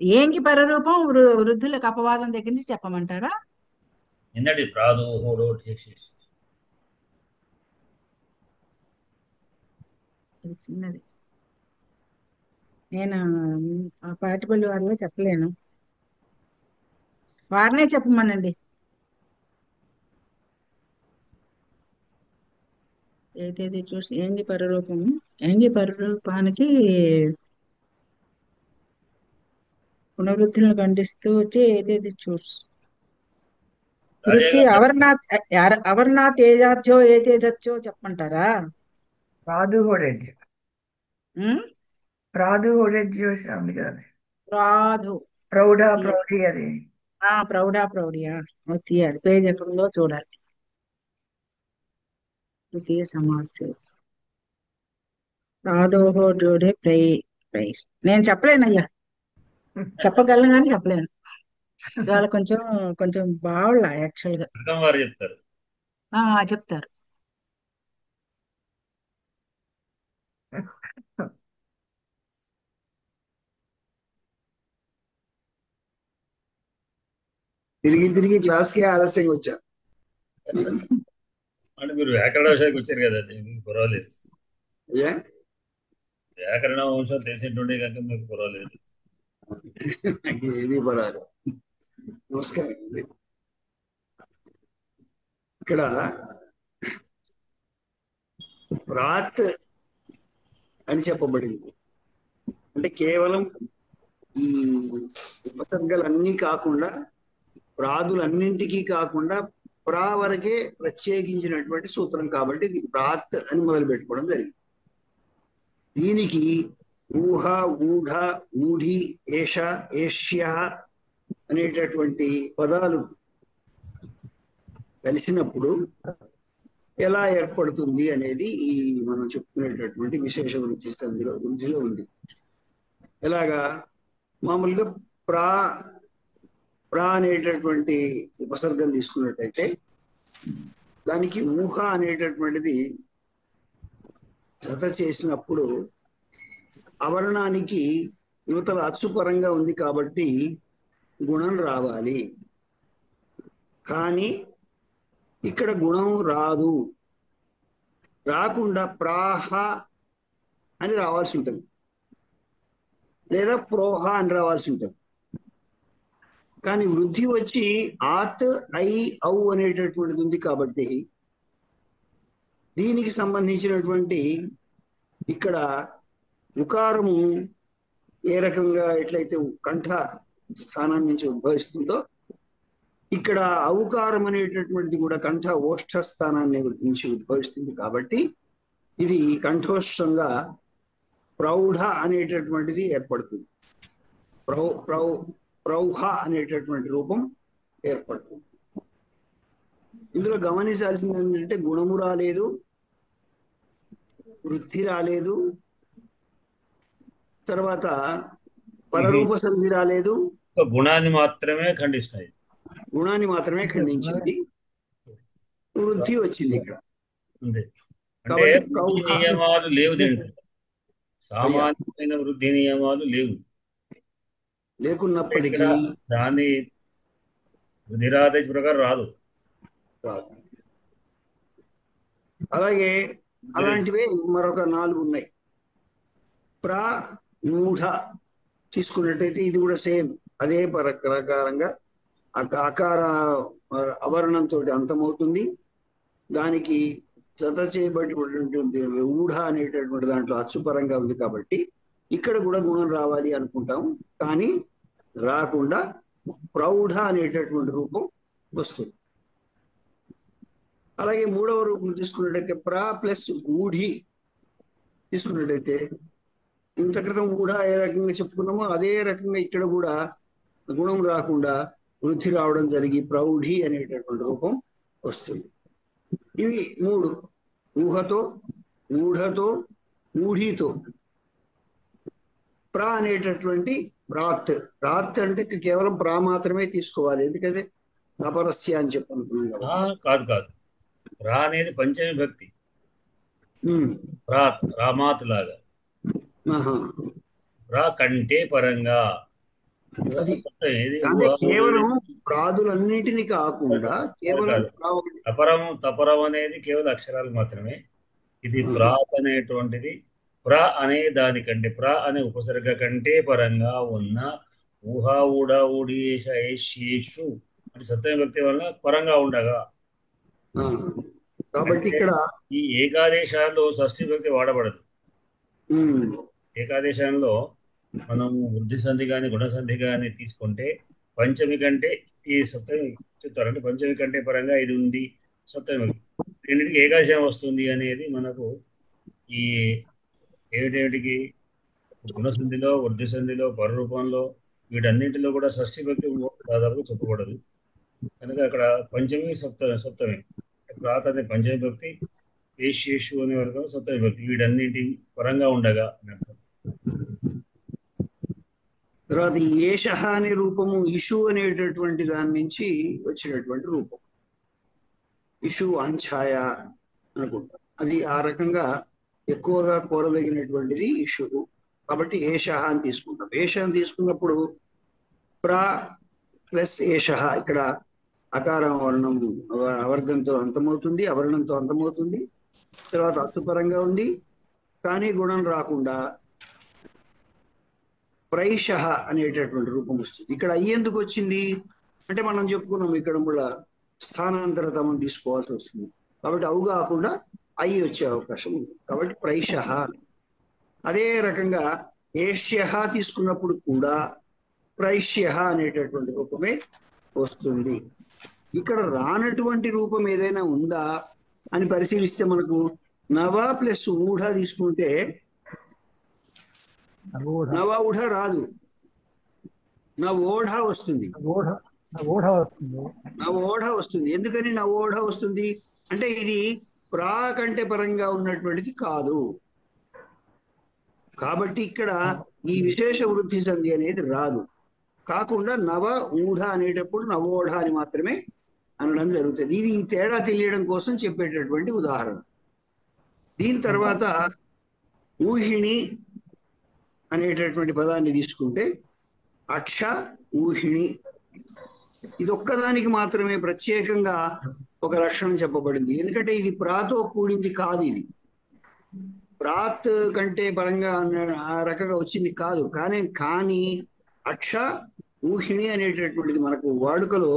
ఏంకి పరరూపం వృద్ధులకు అపవాదం దగ్గర నుంచి చెప్పమంటారా? నిన్నటి ప్రాదోహోడో చిన్నది, నేను ఆ పాటిపల్లి వారిలో చెప్పలేను, వారినే చెప్పమనండి. ఏదైతే చూసి ఏంగి పరరూపము, ఏంగి పరరూపానికి పునరుద్ధులను ఖండిస్తూ వచ్చి ఏదైతే చూసి వృత్తి అవర్నా తేజాధ్యో ఏతేదచ్చో చెప్పమంటారా? ప్రాదుహోడెడ్జ్ ఉంది కదా, ప్రౌఢి అది ప్రౌఢియా తీయాలి, పేజ్ ఎక్కడుందో చూడాలి. ద్వితీయ సమాసం ప్రాదోహోడే నేను చెప్పలేనయ్యా, చెప్పగలను కానీ చెప్పలేను. ఇవాళ కొంచెం బావులా యాక్చువల్ గా వారు చెప్తారు. చెప్తారు. తిరిగి తిరిగి క్లాస్కి ఆలస్యంగా వచ్చా. అంటే మీరు వ్యాకరణ విషయానికి వచ్చారు కదా, మీకు పర్వాలేదు. అయ్యా వ్యాకరణ వంశాలు తెలిసినటువంటి కనుక మీకు పర్వాలేదు. నాకు ఏది పడాలి. నమస్కారం అండి. ఇక్కడ ప్రాత్ అని చెప్పబడింది. అంటే కేవలం ఈ ఉపసర్గలన్నీ కాకుండా, ప్రాదులన్నింటికీ కాకుండా ప్రా వరకే ప్రత్యేకించినటువంటి సూత్రం కాబట్టి ఇది ప్రాత్ అని మొదలు పెట్టుకోవడం జరిగింది. దీనికి ఊహ, ఊఢ, ఊఢి, ఏష, ఏష్య అనేటటువంటి పదాలు కలిసినప్పుడు ఎలా ఏర్పడుతుంది అనేది ఈ మనం చెప్పుకునేటటువంటి విశేష వృద్ధిలో ఉంది. ఎలాగా మామూలుగా ప్రా అనేటటువంటి ఉపసర్గం తీసుకున్నట్టయితే దానికి ఊహ అనేటటువంటిది జత చేసినప్పుడు అవర్ణానికి యువతల అచ్చుపరంగా ఉంది కాబట్టి గుణం రావాలి. కానీ ఇక్కడ గుణం రాదు. రాకుండా ప్రాహ అని రావాల్సి ఉంటుంది, లేదా ప్రోహ అని రావాల్సి ఉంటుంది. కానీ వృద్ధి వచ్చి ఆత్, ఐ, ఔ అనేటటువంటిది ఉంది కాబట్టి దీనికి సంబంధించినటువంటి ఇక్కడ ఉకారము ఏ రకంగా ఎట్లయితే కంఠ స్థానం నుంచి ఉద్భవిస్తుందో ఇక్కడ ఔకారం అనేటటువంటిది కూడా కంఠ ఓష్ఠ స్థానాన్ని నుంచి ఉద్భవిస్తుంది. కాబట్టి ఇది కంఠోష్ఠంగా ప్రౌఢ అనేటటువంటిది ఏర్పడుతుంది. ప్రౌహ అనేటటువంటి రూపం ఏర్పడుతుంది. ఇందులో గమనించాల్సింది ఏంటంటే గుణము రాలేదు, వృద్ధి రాలేదు, తర్వాత పరరూప సంధి రాలేదు, గుణాన్ని మాత్రమే ఖండిస్తాయి. గుణాన్ని మాత్రమే ఖండించింది, వృద్ధి వచ్చింది ఇక్కడ. అంటే కాబట్టి నియమాలు లేవు, దీంట్లో సామాన్యమైన వృద్ధి నియమాలు లేవు. లేకున్నప్పటికీ దాన్ని నిరాదేశ ప్రకారం రాదు. అలాగే అలాంటివే మరొక 4 ఉన్నాయి. ప్రా, మూఢ తీసుకున్నట్టయితే ఇది కూడా సేమ్ అదే ప్రకారంగా అకార అవర్ణంతో అంతమవుతుంది. దానికి జత చేయబడినటువంటి ఊఢ అనేటటువంటి దాంట్లో అచ్చుపరంగా ఉంది కాబట్టి ఇక్కడ కూడా గుణం రావాలి అనుకుంటాం, కానీ రాకుండా ప్రౌఢ అనేటటువంటి రూపం వస్తుంది. అలాగే 3వ రూపం తీసుకున్నట్టయితే ప్రా ప్లస్ ఊఢి తీసుకున్నట్టయితే ఇంత క్రితం కూడా ఏ రకంగా చెప్పుకున్నామో అదే రకంగా ఇక్కడ కూడా గుణం రాకుండా వృద్ధి రావడం జరిగి ప్రౌఢి అనేటటువంటి రూపం వస్తుంది. ఇవి 3 ఊహతో, ఊఢతో, ఊఢితో. ప్రా అనేటటువంటి రాత్ అంటే కేవలం ప్రా మాత్రమే తీసుకోవాలి, ఎందుకంటే అపరస్య అని చెప్పనుకున్నాం కదా. కాదు, రా అనేది పంచమి భక్తి. రామాత్ లాగా రా కంటే పరంగా కేవలం ప్రాదులన్నిటిని కాకుండా కేవలం తపరం అనేది కేవలం అక్షరాలు మాత్రమే. ఇది ప్రాత్ అనేటువంటిది ప్ర అనే దానికంటే ప్ర అనే ఉపసర్గ కంటే పరంగా ఉన్న ఊహా, ఊడ, ఊడి, ఏషు అంటే సప్తమి భక్తి వలన పరంగా ఉండగా. కాబట్టి ఇక్కడ ఈ ఏకాదేశాల్లో షష్ఠి భక్తి వాడబడదు. ఏకాదేశంలో మనం వృద్ధి సంధి కానీ గుణ సంధి కానీ తీసుకుంటే పంచమి కంటే ఈ సప్తమి చెప్తారు. అంటే పంచమి కంటే పరంగా ఇది ఉంది, సప్తమి రెండింటికి ఏకాదశం వస్తుంది అనేది మనకు ఈ ఏమిటేమిటికి గుణసంధిలో, వృద్ధి సంధిలో, పరరూపంలో వీటన్నింటిలో కూడా షష్ఠి భక్తి దాదాపుగా చెప్పకూడదు. కనుక అక్కడ పంచమి సప్తమి ప్రాత అనే పంచమి భక్తి, ఏషు అనే వరకు సప్తమి భక్తి, వీటన్నింటి పరంగా ఉండగా అని అర్థం. తర్వాత ఏష అనే రూపము ఇషు అనేటటువంటి దాని నుంచి వచ్చినటువంటి రూపం. ఇషు వాంఛాయ అనుకుంటాం. అది ఆ రకంగా ఎక్కువగా కోరదగినటువంటిది ఇషు. కాబట్టి ఏష అని తీసుకుంటాం. ఏష అని తీసుకున్నప్పుడు ప్రా ప్లస్ ఏష ఇక్కడ అకారం వర్ణం అవర్గంతో అంతమవుతుంది, అవర్ణంతో అంతమవుతుంది. తర్వాత అత్తుపరంగా ఉంది, కానీ గుణం రాకుండా ప్రైష అనేటటువంటి రూపం వస్తుంది. ఇక్కడ అయ్యేందుకు వచ్చింది అంటే మనం చెప్పుకున్నాం ఇక్కడ కూడా స్థానాంతరతమం తీసుకోవాల్సి వస్తుంది. కాబట్టి అవు కాకుండా అయి వచ్చే అవకాశం ఉంది. కాబట్టి ప్రైష. అదే రకంగా ఏష్య తీసుకున్నప్పుడు కూడా ప్రైష్య అనేటటువంటి రూపమే వస్తుంది. ఇక్కడ రానటువంటి రూపం ఏదైనా ఉందా అని పరిశీలిస్తే మనకు నవ ప్లస్ ఊఢ తీసుకుంటే నవ ఊఢ రాదు, నవోఢ వస్తుంది. నవోఢ వస్తుంది. ఎందుకని నవోఢ వస్తుంది అంటే ఇది ప్రా కంటే పరంగా ఉన్నటువంటిది కాదు. కాబట్టి ఇక్కడ ఈ విశేష వృద్ధి సంధి అనేది రాదు. కాకుండా నవ ఊఢ అనేటప్పుడు నవోఢ అని మాత్రమే అనడం జరుగుతుంది. ఇది ఈ తేడా తెలియడం కోసం చెప్పేటటువంటి ఉదాహరణ. దీని తర్వాత ఊహిణి అనేటటువంటి పదాన్ని తీసుకుంటే అక్ష ఊహిణి, ఇది ఒక్కదానికి మాత్రమే ప్రత్యేకంగా ఒక లక్షణం చెప్పబడింది. ఎందుకంటే ఇది ప్రాతో కూడింది కాదు. ఇది ప్రాత్ కంటే పరంగా ఆ రకంగా వచ్చింది కాదు. కానీ అక్ష ఊహిణి అనేటటువంటిది మనకు వాడుకలో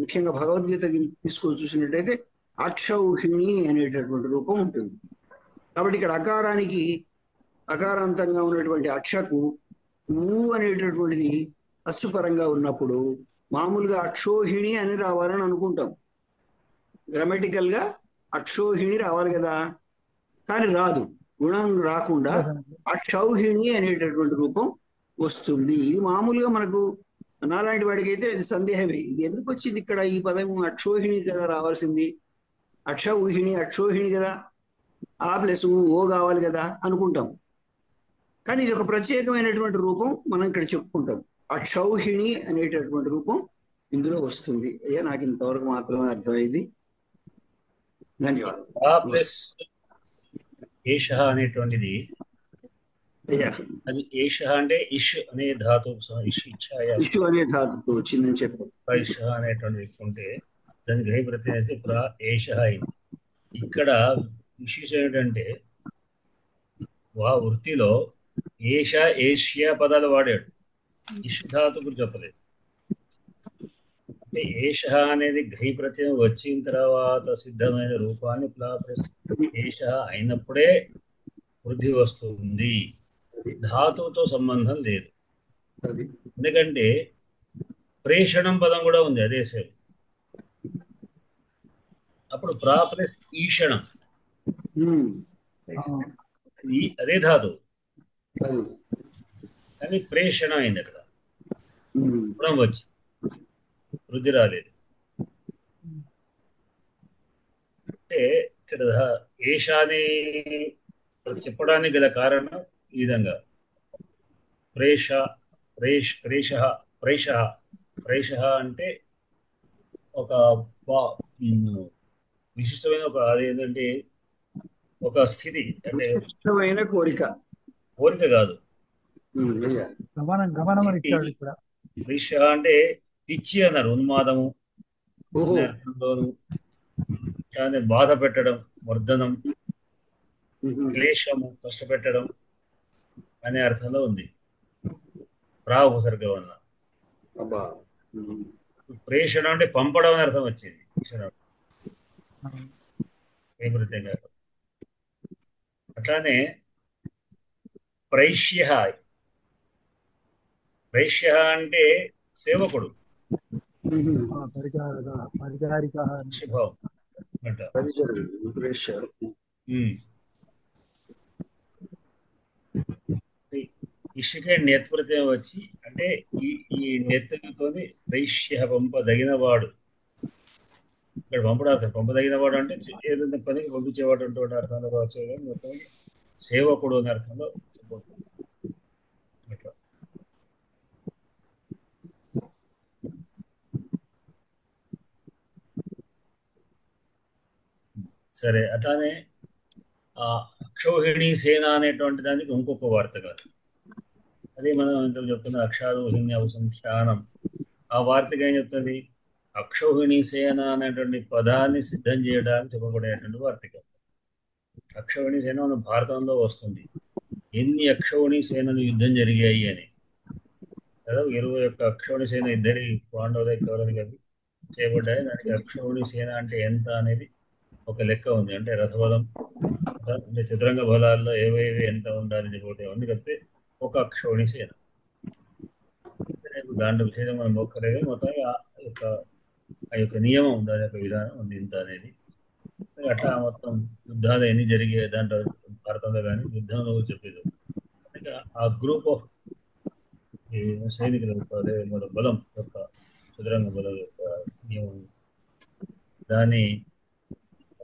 ముఖ్యంగా భగవద్గీత తీసుకొని చూసినట్టయితే అక్ష ఊహిణి అనేటటువంటి రూపం ఉంటుంది. కాబట్టి ఇక్కడ అకారానికి అకారాంతంగా ఉన్నటువంటి అక్షకు ఊ అనేటటువంటిది అచ్చుపరంగా ఉన్నప్పుడు మామూలుగా అక్షోహిణి అని రావాలని అనుకుంటాం. గ్రామటికల్ గా అక్షోహిణి రావాలి కదా, కానీ రాదు. గుణం రాకుండా అక్షౌహిణి అనేటటువంటి రూపం వస్తుంది. ఇది మామూలుగా మనకు నాలాంటి వాడికి అయితే అది సందేహమే. ఇది ఎందుకు వచ్చింది ఇక్కడ ఈ పదం అక్షోహిణి కదా రావాల్సింది, అక్ష ఊహిణి అక్షోహిణి కదా, ఆ ప్లస్ ఓ కావాలి కదా అనుకుంటాం. కానీ ఇది ఒక ప్రత్యేకమైనటువంటి రూపం మనం ఇక్కడ చెప్పుకుంటాం. అక్షౌహిణి అనేటటువంటి రూపం ఇందులో వస్తుంది. అయ్యా నాకు ఇంతవరకు మాత్రమే అర్థమైంది. ధన్యవాదాలు. ఏష అనేటువంటిది అది ఏష అంటే ఇష్ అనే ధాతువు ఇష్ అనే ధాతువు వచ్చిందని చెప్పారు. ఇష అనేటువంటిది ఉంటే దాని గ్రహి ప్రత్యయం ప్రా ఏష అయింది. ఇక్కడ విశేషం ఏంటంటే వృత్తిలో ఏష ఏషియా పదాలు వాడాడు, ఇష్ ధాతు గురించి చెప్పలేదు. అంటే ఏష అనేది గ్రహి ప్రత్యయం వచ్చిన తర్వాత సిద్ధమైన రూపాన్ని ఏష అయినప్పుడే వృద్ధి వస్తుంది. ధాతువుతో సంబంధం లేదు. ఎందుకంటే ప్రేషణం పదం కూడా ఉంది అదే సేమ్. అప్పుడు ప్రా ప్లస్ ఈషణం అదే ధాతువు, కానీ ప్రేషణం అయింది కదా, గుణం వచ్చి వృద్ధి రాలేదు. అంటే ఇక్కడ ఏషాని చెప్పడానికి గల కారణం ఈ విధంగా ప్రేష అంటే ఒక విశిష్టమైన ఒక అదేంటంటే ఒక స్థితి, అంటే కోరిక కాదు. ప్రేష అంటే పిచ్చి అన్నారు, ఉన్మాదము అర్థంలోను, కానీ బాధ పెట్టడం, వర్ధనం, క్లేశము, కష్టపెట్టడం అనే అర్థంలో ఉంది ప్రా ఉపసర్గ వల్ల. ప్రేషణ అంటే పంపడం అనే అర్థం వచ్చింది. అట్లానే ప్రైష్య అంటే సేవకుడు, శుభం అంట. ఇషికే నెత్ ప్రత్యయం వచ్చి అంటే ఈ నెత్తులతోని ప్రైష్య పంపదగినవాడు. ఇక్కడ పంపదగినవాడు అంటే ఏదైనా పనికి పంపించేవాడు అంటే అర్థంలో కావచ్చు, కానీ మొత్తం సేవకుడు అనే అర్థంలో చెప్పబడుతుంది. అట్లా సరే, అట్లానే అక్షౌహిణి సేన అనేటువంటి దానికి ఇంకొక వార్త కాదు. అదే మనం ఇంతకు చెప్తున్న అక్షారోహిణి అవసంఖ్యానం. ఆ వార్తకి ఏం చెప్తుంది? అక్షౌహిణి సేన అనేటువంటి పదాన్ని సిద్ధం చేయడానికి చెప్పబడేటువంటి వార్తిక. అక్షౌహిణి సేన మన భారతంలో వస్తుంది. ఎన్ని అక్షౌహిణి సేనలు యుద్ధం జరిగాయి అని కదా, 21 అక్షౌహిణి సేన ఇద్దరి పాండవుల కౌరవులు కలిపి చేయబడ్డాయి. దానికి అక్షౌహిణి సేన అంటే ఎంత అనేది ఒక లెక్క ఉంది. అంటే రథబలం, అంటే చతురంగ బలాల్లో ఏవేవి ఎంత ఉండాలని చెప్పి ఉంది. కలిపితే ఒక అక్షౌహిణి సేన. సరే, దాంట్లో విషయం మనం ఒక్కలేదు. మొత్తం ఆ యొక్క నియమం, దాని యొక్క విధానం ఉంది ఇంత అనేది. అట్లా మొత్తం యుద్ధాలు ఎన్ని జరిగాయి దాంట్లో భారతంలో కానీ యుద్ధంలో చెప్పేది. ఆ గ్రూప్ ఆఫ్ సైనికుల యొక్క బలం యొక్క చతురంగ బలం యొక్క నియమం, దాన్ని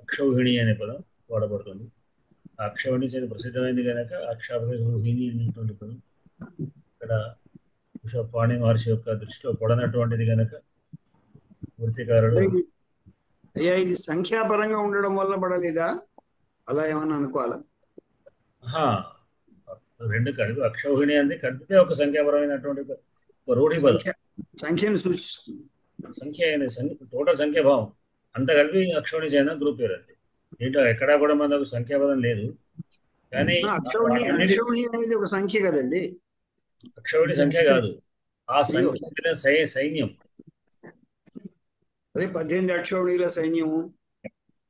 అక్షౌహిణి అనే పదం వాడబడుతుంది. ఆ అక్షౌహిణి చేతి ప్రసిద్ధమైంది కనుక అక్షౌహిణి అనేటువంటి పదం ఇక్కడ పాణి మహర్షి యొక్క దృష్టిలో పడనటువంటిది కనుక వృత్తికారుడు. అయ్యా, ఇది సంఖ్యాపరంగా ఉండడం వల్ల పడలేదా? అలా ఏమన్నా అనుకోవాలా? రెండు కలిపి అక్షౌహిణి అంది కలిపితే ఒక సంఖ్యాపరమైనటువంటి రూఢి పదం, సంఖ్యను సూచిస్తుంది. టోటల్ సంఖ్యాభావం అంత కలిపి అక్షౌహిణి సేన గ్రూప్ పేరు. అండి దీంట్లో ఎక్కడా కూడా మనకు సంఖ్యాపదం లేదు. కానీ అక్షౌహిణి అనేది ఒక సంఖ్య కదండి. అక్షౌహిణి సంఖ్య కాదు, ఆ సంఖ్య సైన్యం. అదే 18 అక్షౌహిణీల సైన్యము.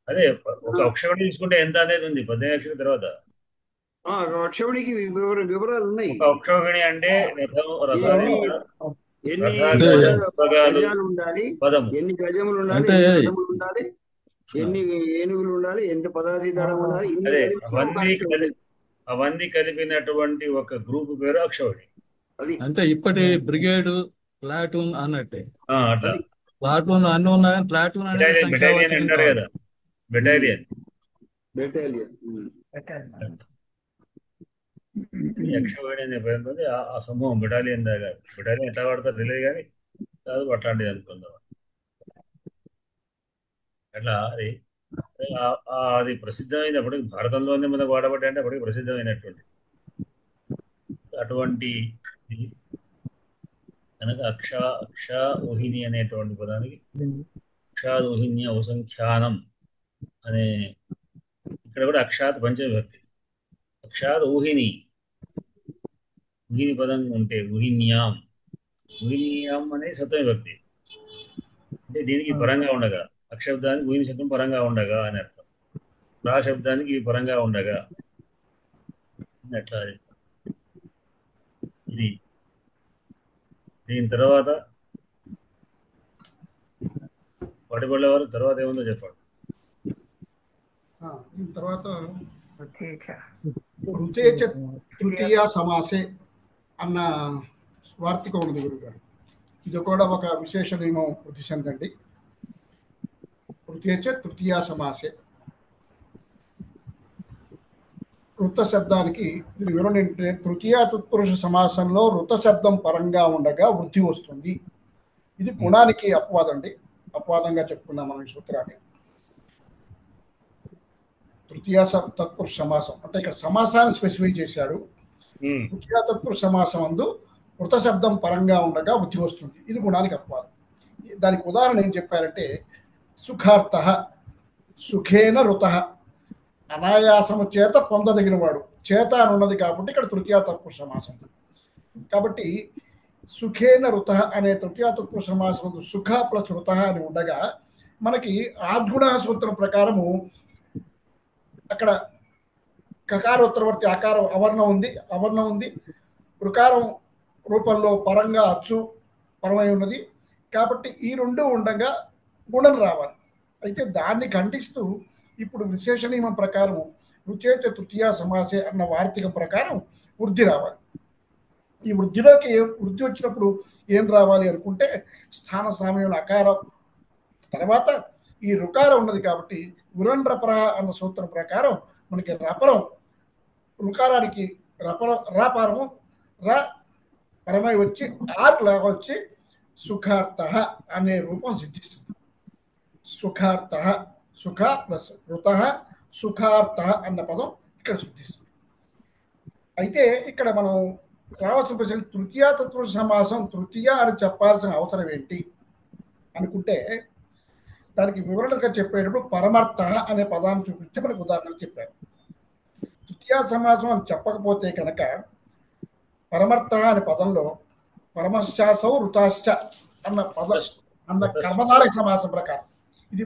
అదే ఒక అక్షౌహిణి తీసుకుంటే ఎంత అనేది ఉంది 18 అక్షౌహిణి తర్వాత. అక్షౌహిణికి వివరాలు ఉన్నాయి. అక్షౌహిణి అంటే ఎన్ని గజాలు ఉండాలి, ఎన్ని గజములు ఉండాలి, ఎన్ని రథములు ఉండాలి, ఎన్ని ఏనుగులు ఉండాలి, ఎంత పదార్థి దళం ఉండాలి, అవన్నీ కలిపినటువంటి ఒక గ్రూప్ పేరు అక్షౌహిణి. అది అంటే ఇప్పటి బ్రిగేడ్, ప్లాటూన్ అన్నట్టే. అట్లా ప్లాటూన్ అన్ని ఉన్నాయి. ప్లాటూన్ అనేది అంటారు కదా, బెటాలియన్. అక్షౌహిణి అనే పేరు ఆ సమూహం బెటాలియన్ దాకా. బెటాలియన్ ఎట్లా వాడతారు తెలియదు కానీ కాదు అట్లాంటిది అనుకుందాం. అట్లా అది ప్రసిద్ధమైనప్పటికీ భారతంలోనే మనకు వాడబడ్డా అంటే అప్పటికి ప్రసిద్ధమైనటువంటి అటువంటి కనుక అక్షౌహిణి అనేటువంటి పదానికి అక్షారోహిణి అవసంఖ్యానం అనే, ఇక్కడ కూడా అక్షాత్ పంచవిభక్తి. అక్షాత్ ఊహిని, ఊహిని పదం ఉంటే ఊహిన్యాం, ఊహిన్యాం అనేది సప్తమిభక్తి. అంటే దీనికి పరంగా ఉండగా, అక్షబ్దానికి ఊహిని శబ్దం పరంగా ఉండగా అని అర్థం. ప్రాశబ్దానికి ఇవి పరంగా ఉండగా అట్లా. ఇది దీని తర్వాత పడిపడేవారు తర్వాత ఏముందో చెప్పండి. దీని తర్వాత ఋతేచ తృతీయ సమాసే అన్న వార్తిక ఉన్నది గురుగారు. ఇది కూడా ఒక విశేష నియమం వృద్ధిశందండి. ఋతేచ తృతీయ సమాసే వృత్త శబ్దానికి వివరణ ఏంటంటే, తృతీయ తత్పురుష సమాసంలో వృత్త శబ్దం పరంగా ఉండగా వృద్ధి వస్తుంది. ఇది గుణానికి అపవాదండి, అపవాదంగా చెప్పుకున్నాం మనం ఈ సూత్రాన్ని. తృతీయ తత్పురుష సమాసం అంటే ఇక్కడ సమాసాన్ని స్పెసిఫై చేశాడు. తృతీయ తత్పురుష సమాసం అందు వృత శబ్దం పరంగా ఉండగా వృద్ధి వస్తుంది. ఇది గుణానికి అపవాదం. దానికి ఉదాహరణ ఏం చెప్పారంటే, సుఖార్థ సుఖేన ఋత, అనాయాసము చేత పొందదగిన వాడు. చేత అని ఉన్నది కాబట్టి ఇక్కడ తృతీయ తత్పురుష సమాసం. కాబట్టి సుఖేన ఋత అనే తృతీయ తత్పురుష సమాసం సుఖ ప్లస్ ఋత అని ఉండగా మనకి ఆద్గుణ సూత్రం ప్రకారము అక్కడ కకారోత్తరవర్తి ఆకారం అవర్ణం ఉంది. ఋకారం రూపంలో పరంగా అచ్చు పరమై ఉన్నది. కాబట్టి ఈ రెండు ఉండగా గుణం రావాలి. అయితే దాన్ని ఖండిస్తూ ఇప్పుడు విశేష నియమం ప్రకారం రుచేచ తృతీయ సమాసే అన్న వార్తికం ప్రకారం వృద్ధి రావాలి. ఈ వృద్ధిలోకి వృద్ధి వచ్చినప్పుడు ఏం రావాలి అనుకుంటే, స్థాన సామ్యం అకారం తర్వాత ఈ రుకారం ఉన్నది కాబట్టి గురన్ రపర అన్న సూత్రం ప్రకారం మనకి రపరం రుకారానికి రాపారము రా పరమై వచ్చి ఆర్ లాగా వచ్చి సుఖార్థ అనే రూపం సిద్ధిస్తుంది. సుఖార్థ సుఖ ప్లస్ ఋత సుఖార్థ అన్న పదం ఇక్కడ సూచిస్తుంది. అయితే ఇక్కడ మనం రావాల్సిన ప్రశ్న, తృతీయ తత్పురుష సమాసం తృతీయ అని చెప్పాల్సిన అవసరం ఏంటి అనుకుంటే, దానికి వివరణగా చెప్పేటప్పుడు పరమార్థ అనే పదాన్ని చూపించి మనకు ఉదాహరణలు చెప్పారు. తృతీయ సమాసం అని చెప్పకపోతే కనుక పరమార్థ అనే పదంలో పరమశ్చాసౌ ఋతాశ్చ అన్న కర్మధారక సమాసం ప్రకారం ఇది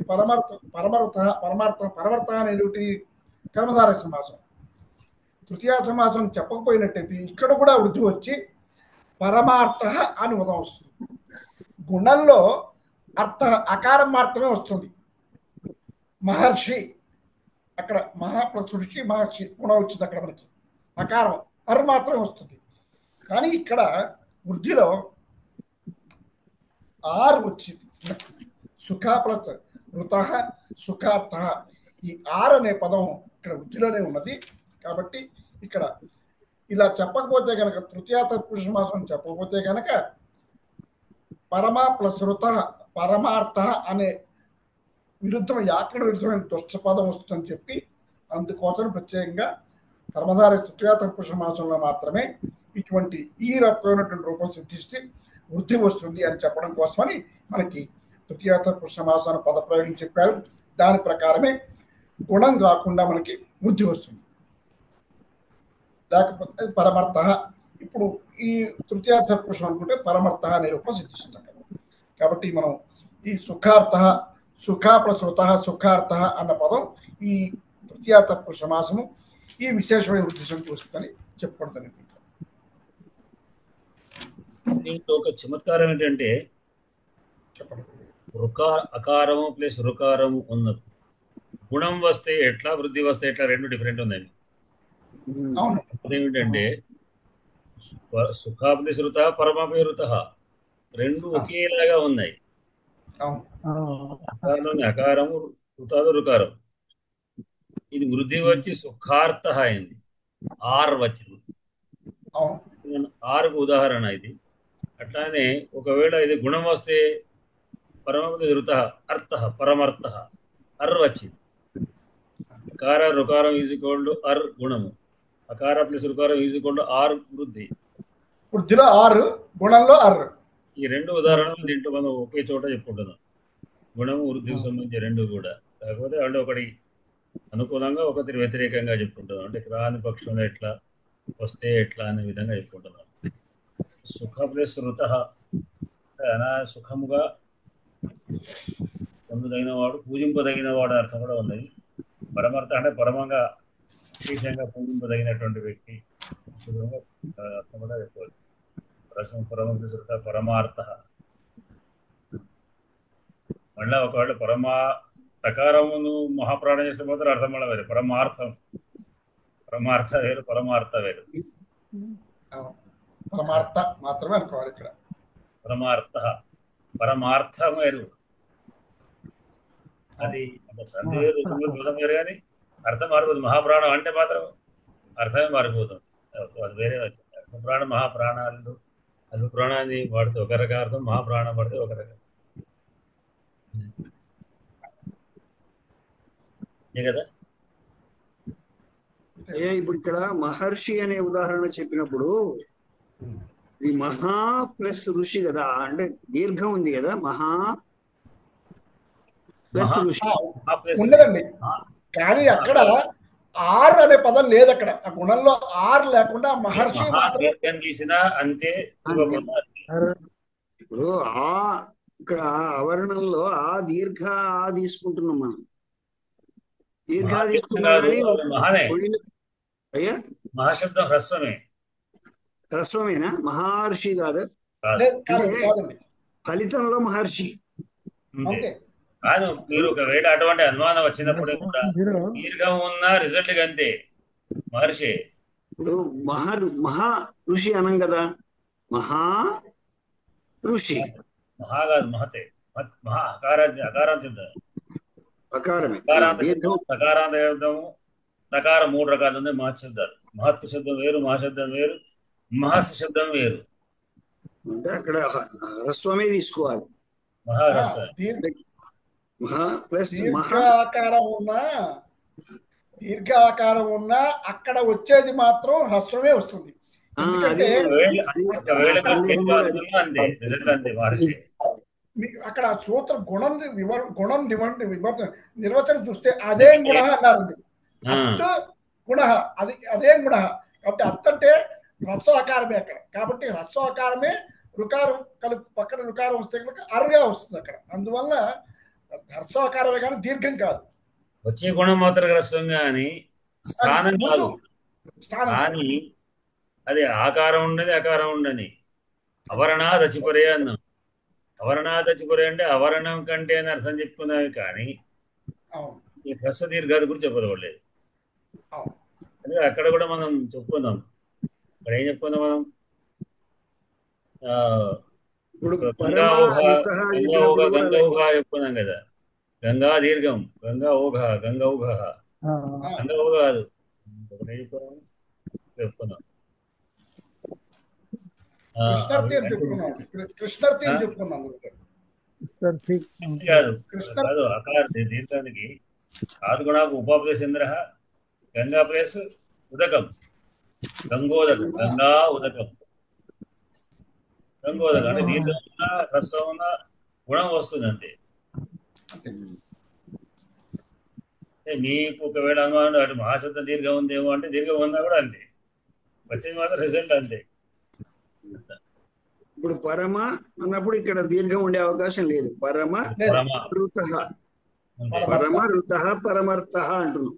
పరమార్థ అనేటువంటి కర్మధారక సమాసం. తృతీయ సమాసం చెప్పకపోయినట్టయితే ఇక్కడ కూడా వృద్ధి వచ్చి పరమార్థ అని ఉదయం వస్తుంది. గుణంలో అకారం మాత్రమే వస్తుంది. మహర్షి అక్కడ సృష్టి మహర్షి గుణం వచ్చింది, అక్కడ మనకి అకారం మాత్రమే వస్తుంది. కానీ ఇక్కడ వృద్ధిలో ఆర్ వచ్చింది. సుఖ ప్లస్ ఋత సుఖార్థ, ఈ ఆర్ అనే పదం ఇక్కడ వృద్ధిలోనే ఉన్నది. కాబట్టి ఇక్కడ ఇలా చెప్పకపోతే కనుక తృతీయ తత్పురుష సమాసం చెప్పకపోతే కనుక పరమ ప్లస్ ఋత పరమార్థ అనే విరుద్ధం వ్యాకరణ విరుద్ధమైన దుష్ట పదం వస్తుందని చెప్పి అందుకోసం ప్రత్యేకంగా కర్మధార తృతీయ తత్పురుష సమాసంలో మాత్రమే ఇటువంటి ఈ రకమైనటువంటి రూపం సిద్ధిస్తే వృద్ధి వస్తుంది అని చెప్పడం కోసమని మనకి తృతీయ తత్పురుష సమాసాన్ని పదప్రయోగం చెప్పారు. దాని ప్రకారమే గుణం కాకుండా మనకి వృద్ధి వస్తుంది. లేకపోతే పరమార్థ, ఇప్పుడు ఈ తృతీయ తత్పురుషం అనుకుంటే పరమార్థ అనే రూపం సిద్ధిస్తుంది. కాబట్టి మనం ఈ సుఖార్థ సుఖ ప్లస్ ఋత సుఖార్థ అన్న పదం ఈ తృతీయ తత్పురుష సమాసము ఈ విశేషమైన ఉద్దేశంకి వస్తుందని చెప్పుకుంటాను. దీంట్లో ఒక చమత్కారం ఏంటంటే అకారము ప్లస్ రుకారము ఉన్నది. గుణం వస్తే ఎట్లా, వృద్ధి వస్తే ఎట్లా, రెండు డిఫరెంట్ ఉందండి. అదేమిటంటే సుఖ ప్లస్ ఋత పరమ ప్లస్ ఋత రెండు ఒకేలాగా ఉన్నాయి. అకారము ఋతాలు రుకారం. ఇది వృద్ధి వచ్చి సుఖార్థ అయింది, ఆర్ వచ్చింది. ఆరుకు ఉదాహరణ ఇది. అట్లానే ఒకవేళ ఇది గుణం వస్తే పరమ ఋత అర్థ పరమార్థ అర్ వచ్చింది. అకార రుకారం ఈజ్ ఈక్వల్ టు అర్ గుణము, అకార ప్లస్ రుకారం ఈజ్ ఈక్వల్ టు ఆర్ వృద్ధి. వృద్ధిలో ఆరు, గుణంలో అర్. ఈ రెండు ఉదాహరణలు దీంట్లో మనం ఒకే చోట చెప్పుకుంటున్నాం. గుణము వృద్ధికి సంబంధించి రెండు కూడా, కాకపోతే అంటే ఒకటి అనుకూలంగా ఒకటి వ్యతిరేకంగా చెప్పుకుంటున్నాం. అంటే రాని పక్షంలో ఎట్లా వస్తే ఎట్లా అనే విధంగా చెప్పుకుంటున్నాం. సుఖ ప్లస్ ఋత సుఖముగా పొందదగిన వాడు, పూజింపదగిన వాడు అర్థం కూడా ఉన్నది. పరమార్థ అంటే పరమంగా విశేషంగా పూజింపదగినటువంటి వ్యక్తి అర్థం కూడా చెప్పవచ్చు. పరమార్థ మళ్ళా ఒకవేళ తకారమును మహాప్రాణం చేస్తే మాత్రం అర్థం కూడా వేరు. పరమార్థ వేరు, పరమార్థ వేరు. పరమార్థ మాత్రమే అనుకోవాలి ఇక్కడ. పరమార్థం వేరు, అది సంధి వేరు, బోధం వేరు, కానీ అర్థం మారిపోతుంది. మహాప్రాణం అంటే మాత్రం అర్థమే మారిపోతుంది, అది వేరే. అల్పప్రాణ మహాప్రాణాలు, అల్పప్రాణాన్ని వాడితే ఒక రకం అర్థం, మహాప్రాణం పడితే ఒక రకం కదా. ఇప్పుడు ఇక్కడ మహర్షి అనే ఉదాహరణ చెప్పినప్పుడు ఇది మహా ప్లస్ ఋషి కదా, అంటే దీర్ఘం ఉంది కదా, మహా ప్లస్ ఋషి ఉండదండి. కానీ అక్కడ ఆర్ అనే పదం లేదు. అక్కడ ఆ గుణంలో ఆర్ లేకుండా మహర్షి అంతే. ఇప్పుడు ఇక్కడ ఆవరణంలో ఆ దీర్ఘ తీసుకుంటున్నాం మనం. దీర్ఘ తీసుకున్నా అయ్యా మహాశబ్దం హ్రస్వమే. హ్రస్వమేనా? మహర్షి కాదు, ఫలితంలో మహర్షి. కాదు, మీరు ఒకవేళ అటువంటి అనుమానం వచ్చినప్పుడు కూడా దీర్ఘం ఉన్న రిజల్ట్ అంతే మహర్షి. ఇప్పుడు మహా ఋషి అనం కదా, మహా ఋషి. మహా కాదు, మహతే. మహా అకారాంత అకారమే. సకారాంత శబ్దము తకారం మూడు రకాలు ఉన్నాయి. మహశబ్దాలు, మహత్తు శబ్దం వేరు, మహాశబ్దం వేరు, మహస్ శబ్దం వేరు. అంటే అక్కడ హ్రస్వమే తీసుకోవాలి. మహారస్వ మహా ప్లస్ మహా దీర్ఘాకారం ఉన్నా అక్కడ వచ్చేది మాత్రం హ్రస్వమే వస్తుంది. ఎందుకంటే మీకు అక్కడ సూత్ర గుణం నిర్వచనం చూస్తే అదే గుణ అన్నారండి. అత్ గుణ అదే గుణ కాబట్టి అత్ అంటే హ్రస్వ ఆకారమే అక్కడ. కాబట్టి హ్రస్వ ఆకారమే రుకారం కలుపు పక్కన రుకారం వస్తే కనుక అరుగా వస్తుంది అక్కడ. అందువల్ల హ్రస్వ ఆకారమే కానీ దీర్ఘం కాదు. వచ్చే గుణం మాత్రం హ్రస్వం కానీ స్థానం కాదు. కానీ అది ఆకారం ఉండని అకారం ఉండని అవరణాదచిపరే అన్నాం. అవరణాదచిపరే అంటే అవరణం కంటే అని అర్థం చెప్పుకున్నావి కానీ ఈ హ్రస్వ దీర్ఘాల గురించి చెప్పలేదు. అందుకే అక్కడ కూడా మనం చెప్పుకున్నాం. అక్కడ ఏం చెప్పుకున్నాం మనం? గంగా ఊహ చెప్పుకున్నాం కదా. గంగా దీర్ఘం, గంగా ఊఘ, గంగా ఊఘ, గంగా ఊఘ కాదు చెప్పుకున్నాం. కాదు అకార దీర్ఘానికి కాదు కూడా ఉపాప్లేసేంద్ర గంగా ప్లేస్ ఉదకం, గంగోదకం, గంగా ఉదకం, గంగోదకం అంటే దీర్ఘం ఉన్న హ్రస్వం ఉన్న గుణం వస్తుంది అంతే. మీకు ఒకవేళ అనుమానం అటు మహాశబ్దం దీర్ఘం ఉందేమో అంటే దీర్ఘం ఉన్నా కూడా అంతే, వచ్చేది మాత్రం రిజల్ట్ అంతే. ఇప్పుడు పరమ అన్నప్పుడు ఇక్కడ దీర్ఘం ఉండే అవకాశం లేదు. పరమ ఋత, పరమ ఋత, పరమర్థ అంటున్నాం.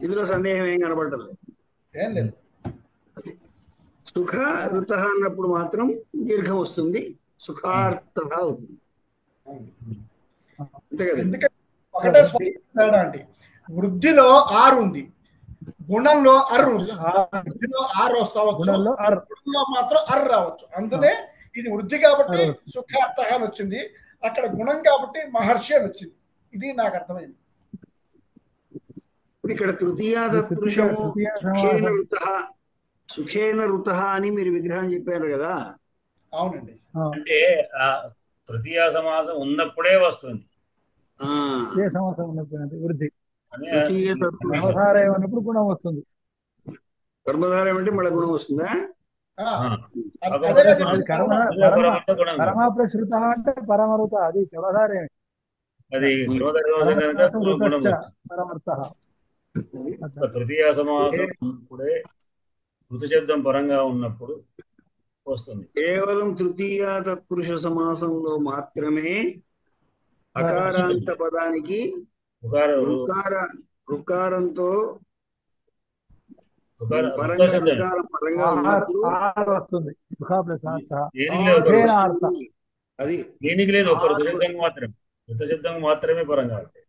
ఇందులో సందేహం ఏం కనబడదు. సుఖ ఋత అన్నప్పుడు మాత్రం దీర్ఘం వస్తుంది, సుఖార్థ అవుతుంది. అంతే కదా. ఒకటే తేడా అండి. వృద్ధిలో ఆరు ఉంది, గుణంలో అర్రు వృద్ధిలో ఆరు వస్తావచ్చు, గుణంలో మాత్రం అర్రు రావచ్చు. అందునే ఇది వృద్ధి కాబట్టి సుఖార్థ అని వచ్చింది, అక్కడ గుణం కాబట్టి మహర్షి అని వచ్చింది. ఇది నాకు అర్థమైంది. ఇప్పుడు ఇక్కడ తృతీయ తత్పురుషము సుఖేన ఋత అని మీరు విగ్రహం చెప్పారు కదా. అవునండి. అంటే తృతీయ సమాసం ఉన్నప్పుడే వస్తుంది. వృద్ధి తృతీయ కర్మధారయం అన్నప్పుడు గుణం వస్తుంది. కర్మధారయం అంటే మళ్ళీ గుణం వస్తుందా? పరమ ప్లస్ ఋత అంటే పరమృత, అది కర్మధారయం. పరమర్థ తృతీయ సమాసం ఉన్నప్పుడే ఋతు శబ్దం పరంగా ఉన్నప్పుడు వస్తుంది. కేవలం తృతీయ తత్పురుష సమాసంలో మాత్రమే అకారాంత పదానికి రుకారంతో పరంగా ఉన్నప్పుడు అది దీనికి లేదు, ఒక ఋత శబ్దం మాత్రమే పరంగా ఉంటాయి.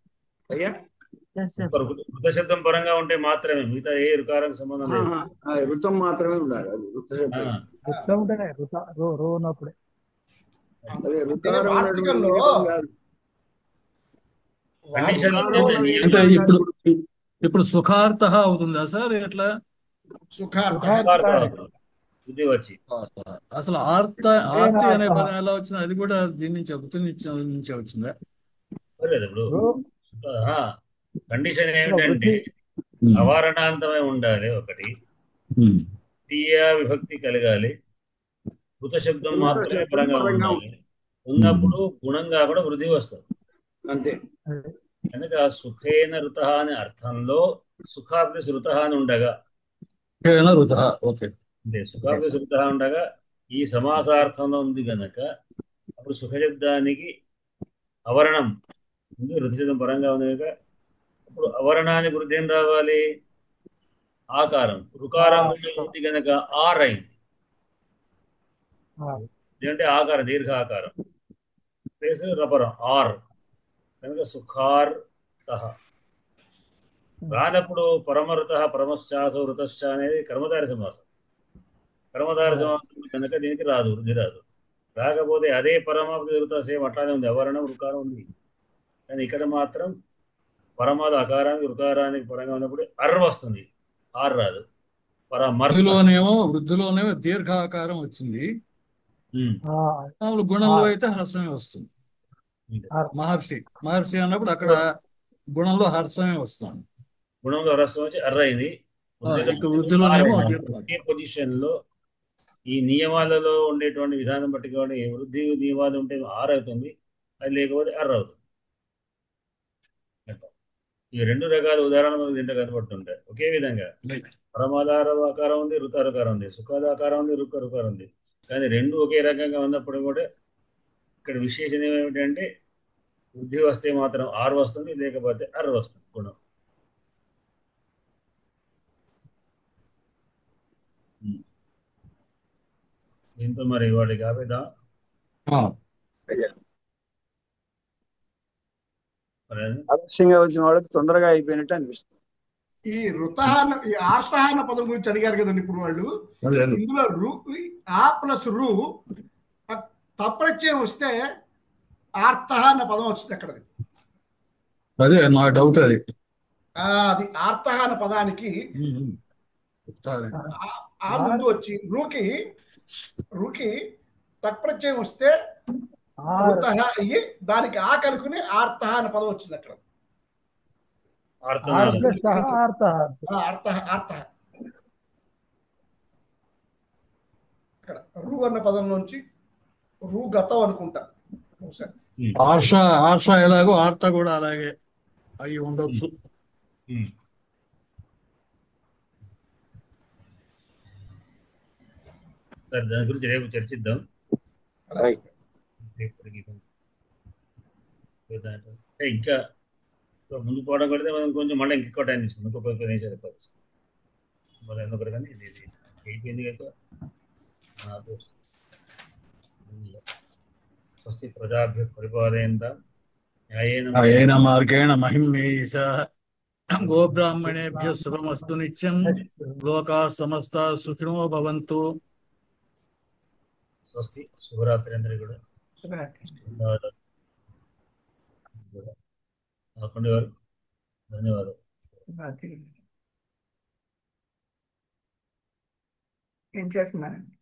అయ్యా ఋత శబ్దం పరంగా ఉంటే మాత్రమే, మిగతా ఏ రుకారం సంబంధం లేదు. ఋతం మాత్రమే ఉండాలి. అది ఋత శబ్దం ఉన్నప్పుడే అదే రుకారం కాదు. అంటే ఇప్పుడు సుఖార్థ అవుతుందా సార్? ఎట్లా ఇది వచ్చి అసలు ఆర్తి అనే పదం ఎలా వచ్చింది? అది కూడా దీని నుంచి వచ్చిందా? ఇప్పుడు కండిషన్ ఏమిటంటే అవారణాంతమై ఉండాలి ఒకటి, తీయ విభక్తి కలగాలి, కృత శబ్దం మాత్రమే పరంగా ఉండాలి. ఉన్నప్పుడు గుణంగా కూడా వృద్ధి వస్తుంది అంతే. కనుక సుఖేన ఋత అనే అర్థంలో సుఖాప్లస్ ఋత అని ఉండగా అంటే సుఖాప్లస్ ఋత ఉండగా ఈ సమాసార్థంలో ఉంది కనుక అప్పుడు సుఖ శబ్దానికి అవరణం ఉంది, ఋతు శబ్దం పరంగా ఉంది కనుక అప్పుడు అవరణానికి వృద్ధి ఏం రావాలి? ఆకారం. రుకారం ఉంది కనుక ఆర్ అయింది. ఏంటంటే ఆకారం దీర్ఘ ఆకారం ప్లేస్ రపరం ఆర్ కనుక సుఖార్థ. రానప్పుడు పరమృత పరమశ్చాసో ఋతశ్చ అనేది కర్మధార సమాసం. కర్మధార సమాసం కనుక దీనికి రాదు, వృద్ధి రాదు. రాకపోతే అదే పరమావధి ఋత సేమ్ అట్లానే ఉంది, అవరణం రుకారం ఉంది. కానీ ఇక్కడ మాత్రం పరమాద అకారానికి రుకారానికి పరంగా ఉన్నప్పుడు అర్ వస్తుంది, ఆర్ రాదు. వృద్ధిలోనేమో దీర్ఘాకారం వచ్చింది, గుణంలో అయితే హ్రస్వమే వస్తుంది. మహర్షి అన్నప్పుడు అక్కడ గుణంలో హర్షమే వస్తుంది. గుణంలో రసం వచ్చి అర్ర అయింది. ఇక వృద్ధిలోనేమో ఒకే పొజిషన్ లో ఈ నియమాలలో ఉండేటువంటి విధానం బట్టి కూడా వృద్ధి నియమాలు ఉంటే 6 అవుతుంది, అది లేకపోతే అర్ర అవుతుంది. ఈ 2 రకాల ఉదాహరణ మనకు దీంట్లో కనబడుతుంటాయి. ఒకే విధంగా పరమాధార ఆకారం ఉంది, ఋతారకారం ఉంది, సుఖాదాకారం ఉంది, రుకారం ఉంది. కానీ 2 ఒకే రకంగా ఉన్నప్పుడు కూడా ఇక్కడ విశేషం ఏమిటంటే వృద్ధి వస్తే మాత్రం 6 వస్తుంది, లేకపోతే అర్ర వస్తుంది గుణం. దీంతో మరి వాడికి ఆపేదా? ఆలస్యంగా వచ్చిన వాళ్ళకి తొందరగా అయిపోయినట్టు అనిపిస్తుంది. ఈ ఈ ఆర్తహాన పదం గురించి అడిగారు కదండి ఇప్పుడు వాళ్ళు. ఇందులో ఆ ప్లస్ రు తప్రత్యయం వస్తే ఆర్తహ అన్న పదం వచ్చింది అక్కడ. అదే నా డౌట్. అది ఆర్తహ అన్న పదానికి ఆ ముందు వచ్చి రూకి తప్రత్యయం వస్తే రుతహ అయ్యి దానికి ఆ కలుకుని ఆర్తహ అన్న పదం వచ్చింది అక్కడ. ఇక్కడ రు అన్న పదం నుంచి రు గతం అనుకుంటా. ఆర్ష ఎలాగో ఆర్త కూడా అలాగే అయి ఉండొచ్చు. సరే, దాని గురించి రేపు చర్చిద్దాం. ఇంకా ముందు పోవడం కొడితే మనం కొంచెం మళ్ళీ ఇంకెక్కువ టైం తీసుకున్నాం. ఇంకొక 10 నిమిషాలు అయిపోవచ్చు మరి ఎందుకు కానీ ఇది అయిపోయింది కనుక. స్వస్తి ప్రజాభ్య పరిపాలయంతా న్యాయేన మార్గేణ మహిమేషః గోబ్రాహ్మణేభ్యः శుభమస్తు నిత్యం. లోకాः సమస్తాः సుఖినో భవంతు. స్వస్తి. శుభరాత్రి అందరికీ కూడా. నాకుండే గారు ధన్యవాదాలు. ఏం చేస్తున్నారండి?